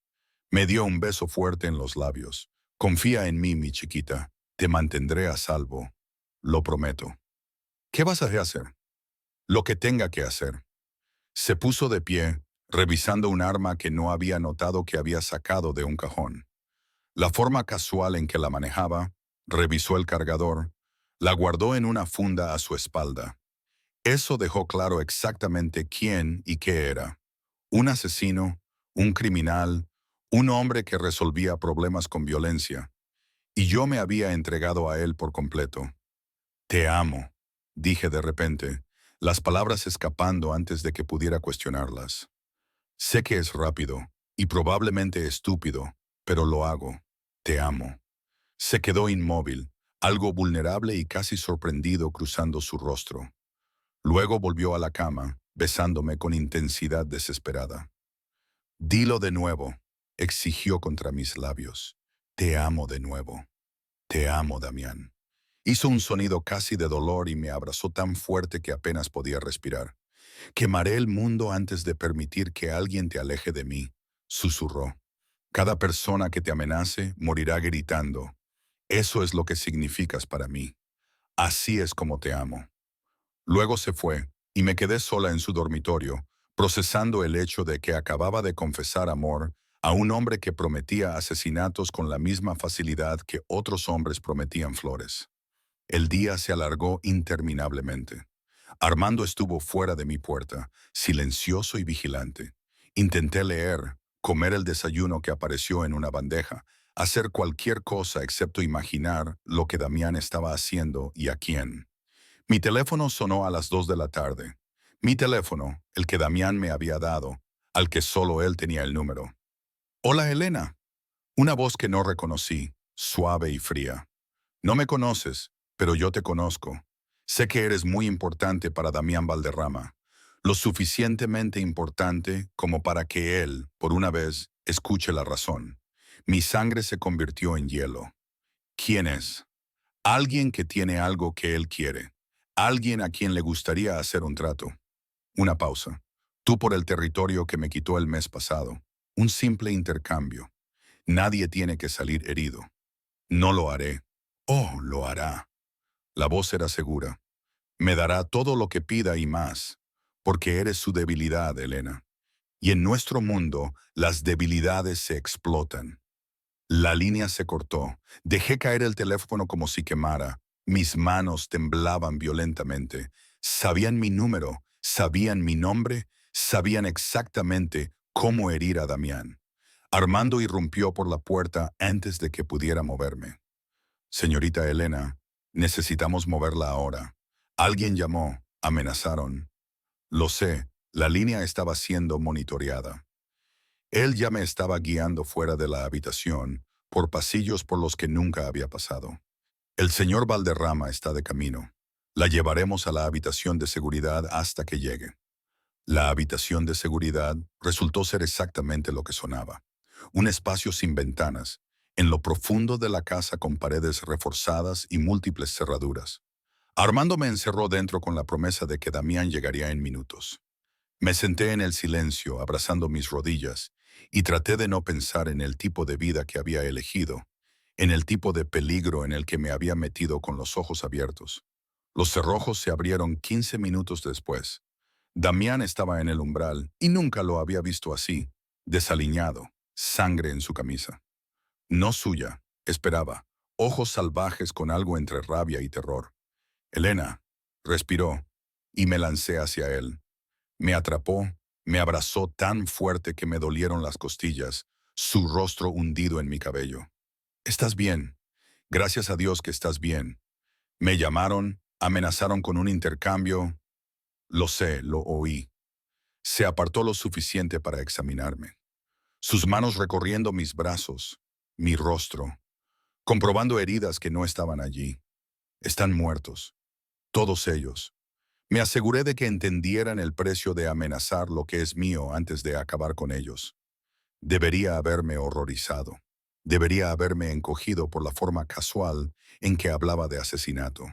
Me dio un beso fuerte en los labios. Confía en mí, mi chiquita. Te mantendré a salvo. Lo prometo. ¿Qué vas a hacer? Lo que tenga que hacer. Se puso de pie, revisando un arma que no había notado que había sacado de un cajón. La forma casual en que la manejaba, revisó el cargador, la guardó en una funda a su espalda. Eso dejó claro exactamente quién y qué era. Un asesino, un criminal, un hombre que resolvía problemas con violencia. Y yo me había entregado a él por completo. Te amo, dije de repente, las palabras escapando antes de que pudiera cuestionarlas. Sé que es rápido, y probablemente estúpido, pero lo hago. Te amo. Se quedó inmóvil, algo vulnerable y casi sorprendido cruzando su rostro. Luego volvió a la cama, besándome con intensidad desesperada. Dilo de nuevo, exigió contra mis labios. Te amo de nuevo. Te amo, Damián. Hizo un sonido casi de dolor y me abrazó tan fuerte que apenas podía respirar. Quemaré el mundo antes de permitir que alguien te aleje de mí, susurró. Cada persona que te amenace morirá gritando. Eso es lo que significas para mí. Así es como te amo. Luego se fue, y me quedé sola en su dormitorio, procesando el hecho de que acababa de confesar amor a un hombre que prometía asesinatos con la misma facilidad que otros hombres prometían flores. El día se alargó interminablemente. Armando estuvo fuera de mi puerta, silencioso y vigilante. Intenté leer, comer el desayuno que apareció en una bandeja, hacer cualquier cosa excepto imaginar lo que Damián estaba haciendo y a quién. Mi teléfono sonó a las 2 de la tarde. Mi teléfono, el que Damián me había dado, al que solo él tenía el número. Hola, Elena. Una voz que no reconocí, suave y fría. No me conoces, pero yo te conozco. Sé que eres muy importante para Damián Valderrama, lo suficientemente importante como para que él, por una vez, escuche la razón. Mi sangre se convirtió en hielo. ¿Quién es? Alguien que tiene algo que él quiere. Alguien a quien le gustaría hacer un trato. Una pausa. Tú por el territorio que me quitó el mes pasado. Un simple intercambio. Nadie tiene que salir herido. No lo haré. Oh, lo hará. La voz era segura. Me dará todo lo que pida y más, porque eres su debilidad, Elena. Y en nuestro mundo, las debilidades se explotan. La línea se cortó. Dejé caer el teléfono como si quemara. Mis manos temblaban violentamente. Sabían mi número, sabían mi nombre, sabían exactamente cómo herir a Damián. Armando irrumpió por la puerta antes de que pudiera moverme. Señorita Elena, necesitamos moverla ahora. Alguien llamó, amenazaron. Lo sé, la línea estaba siendo monitoreada. Él ya me estaba guiando fuera de la habitación, por pasillos por los que nunca había pasado. El señor Valderrama está de camino. La llevaremos a la habitación de seguridad hasta que llegue. La habitación de seguridad resultó ser exactamente lo que sonaba. Un espacio sin ventanas, en lo profundo de la casa con paredes reforzadas y múltiples cerraduras. Armando me encerró dentro con la promesa de que Damián llegaría en minutos. Me senté en el silencio, abrazando mis rodillas, y traté de no pensar en el tipo de vida que había elegido, en el tipo de peligro en el que me había metido con los ojos abiertos. Los cerrojos se abrieron 15 minutos después. Damián estaba en el umbral, y nunca lo había visto así, desaliñado, sangre en su camisa. No suya, esperaba, ojos salvajes con algo entre rabia y terror. Elena, respiró, y me lancé hacia él. Me atrapó, me abrazó tan fuerte que me dolieron las costillas, su rostro hundido en mi cabello. «¿Estás bien? Gracias a Dios que estás bien». Me llamaron, amenazaron con un intercambio. Lo sé, lo oí. Se apartó lo suficiente para examinarme. Sus manos recorriendo mis brazos, mi rostro, comprobando heridas que no estaban allí. Están muertos, todos ellos. Me aseguré de que entendieran el precio de amenazar lo que es mío antes de acabar con ellos. Debería haberme horrorizado. Debería haberme encogido por la forma casual en que hablaba de asesinato.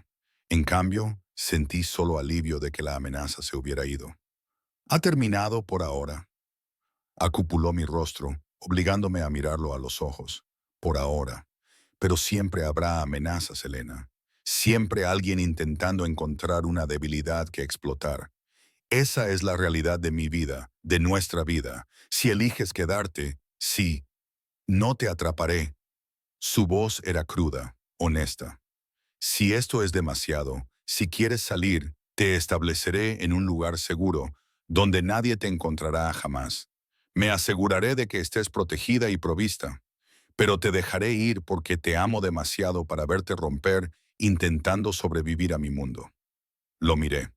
En cambio, sentí solo alivio de que la amenaza se hubiera ido. Ha terminado por ahora. Acupuló mi rostro, obligándome a mirarlo a los ojos. Por ahora. Pero siempre habrá amenazas, Elena. Siempre alguien intentando encontrar una debilidad que explotar. Esa es la realidad de mi vida, de nuestra vida. Si eliges quedarte, sí, no te atraparé. Su voz era cruda, honesta. Si esto es demasiado, si quieres salir, te estableceré en un lugar seguro, donde nadie te encontrará jamás. Me aseguraré de que estés protegida y provista, pero te dejaré ir porque te amo demasiado para verte romper intentando sobrevivir a mi mundo. Lo miré.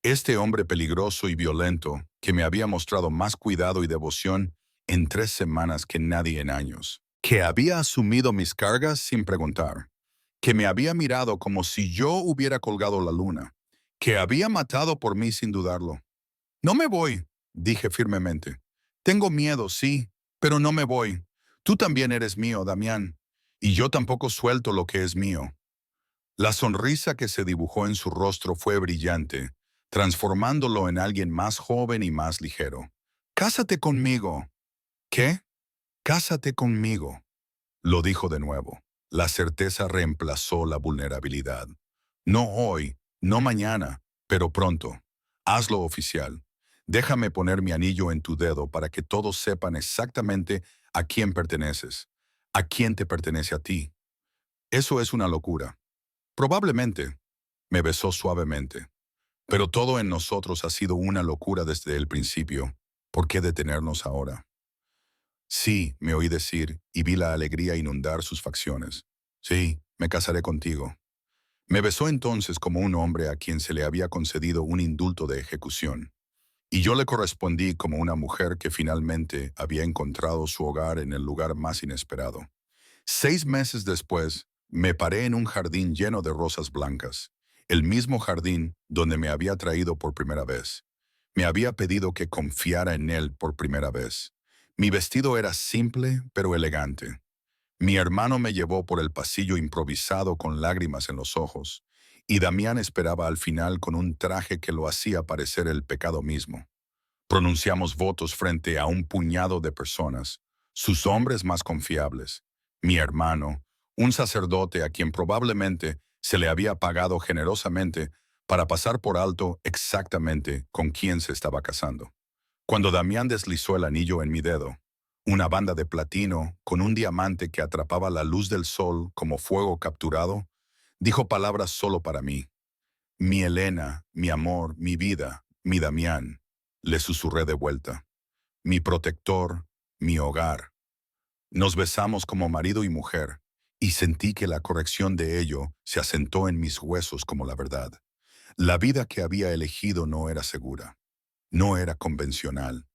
Este hombre peligroso y violento, que me había mostrado más cuidado y devoción en 3 semanas que nadie en años, que había asumido mis cargas sin preguntar, que me había mirado como si yo hubiera colgado la luna, que había matado por mí sin dudarlo. No me voy, dije firmemente. Tengo miedo, sí, pero no me voy. Tú también eres mío, Damián, y yo tampoco suelto lo que es mío. La sonrisa que se dibujó en su rostro fue brillante, transformándolo en alguien más joven y más ligero. «Cásate conmigo». «¿Qué?» «Cásate conmigo», lo dijo de nuevo. La certeza reemplazó la vulnerabilidad. «No hoy, no mañana, pero pronto. Hazlo oficial. Déjame poner mi anillo en tu dedo para que todos sepan exactamente a quién perteneces, a quién te pertenece a ti». Eso es una locura. Probablemente. Me besó suavemente. Pero todo en nosotros ha sido una locura desde el principio. ¿Por qué detenernos ahora? Sí, me oí decir, y vi la alegría inundar sus facciones. Sí, me casaré contigo. Me besó entonces como un hombre a quien se le había concedido un indulto de ejecución. Y yo le correspondí como una mujer que finalmente había encontrado su hogar en el lugar más inesperado. 6 meses después, me paré en un jardín lleno de rosas blancas, el mismo jardín donde me había traído por primera vez. Me había pedido que confiara en él por primera vez. Mi vestido era simple pero elegante. Mi hermano me llevó por el pasillo improvisado con lágrimas en los ojos, y Damián esperaba al final con un traje que lo hacía parecer el pecado mismo. Pronunciamos votos frente a un puñado de personas, sus hombres más confiables, mi hermano, un sacerdote a quien probablemente se le había pagado generosamente para pasar por alto exactamente con quién se estaba casando. Cuando Damián deslizó el anillo en mi dedo, una banda de platino con un diamante que atrapaba la luz del sol como fuego capturado, dijo palabras solo para mí. Mi Elena, mi amor, mi vida, mi Damián, le susurré de vuelta. Mi protector, mi hogar. Nos besamos como marido y mujer, y sentí que la corrección de ello se asentó en mis huesos como la verdad. La vida que había elegido no era segura, no era convencional,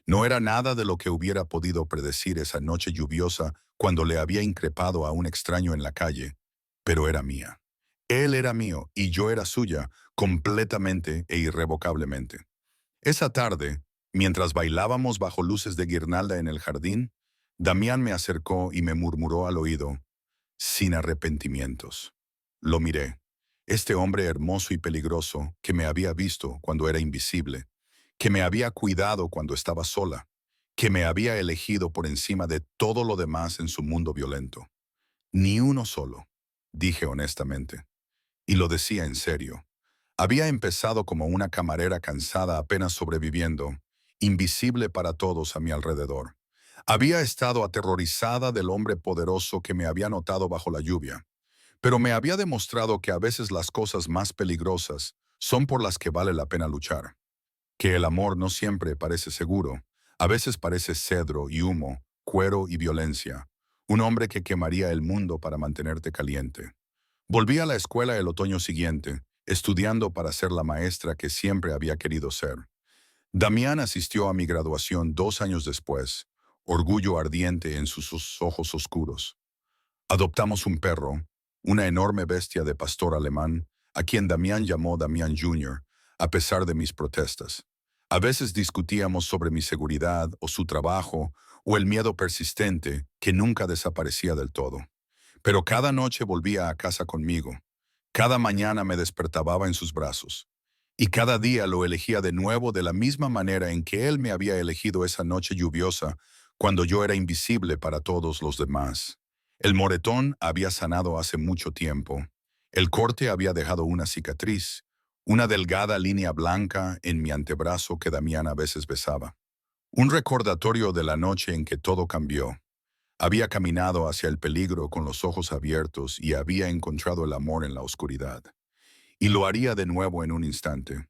no era nada de lo que hubiera podido predecir esa noche lluviosa cuando le había increpado a un extraño en la calle, pero era mía. Él era mío y yo era suya, completamente e irrevocablemente. Esa tarde, mientras bailábamos bajo luces de guirnalda en el jardín, Damián me acercó y me murmuró al oído, sin arrepentimientos. Lo miré. Este hombre hermoso y peligroso que me había visto cuando era invisible, que me había cuidado cuando estaba sola, que me había elegido por encima de todo lo demás en su mundo violento. Ni uno solo, dije honestamente. Y lo decía en serio. Había empezado como una camarera cansada apenas sobreviviendo, invisible para todos a mi alrededor. Había estado aterrorizada del hombre poderoso que me había notado bajo la lluvia, pero me había demostrado que a veces las cosas más peligrosas son por las que vale la pena luchar. Que el amor no siempre parece seguro, a veces parece cedro y humo, cuero y violencia. Un hombre que quemaría el mundo para mantenerte caliente. Volví a la escuela el otoño siguiente, estudiando para ser la maestra que siempre había querido ser. Damián asistió a mi graduación 2 años después, orgullo ardiente en sus ojos oscuros. Adoptamos un perro, una enorme bestia de pastor alemán, a quien Damián llamó Damián Jr., a pesar de mis protestas. A veces discutíamos sobre mi seguridad o su trabajo o el miedo persistente que nunca desaparecía del todo. Pero cada noche volvía a casa conmigo. Cada mañana me despertaba en sus brazos. Y cada día lo elegía de nuevo de la misma manera en que él me había elegido esa noche lluviosa, cuando yo era invisible para todos los demás. El moretón había sanado hace mucho tiempo. El corte había dejado una cicatriz, una delgada línea blanca en mi antebrazo que Damián a veces besaba. Un recordatorio de la noche en que todo cambió. Había caminado hacia el peligro con los ojos abiertos y había encontrado el amor en la oscuridad. Y lo haría de nuevo en un instante.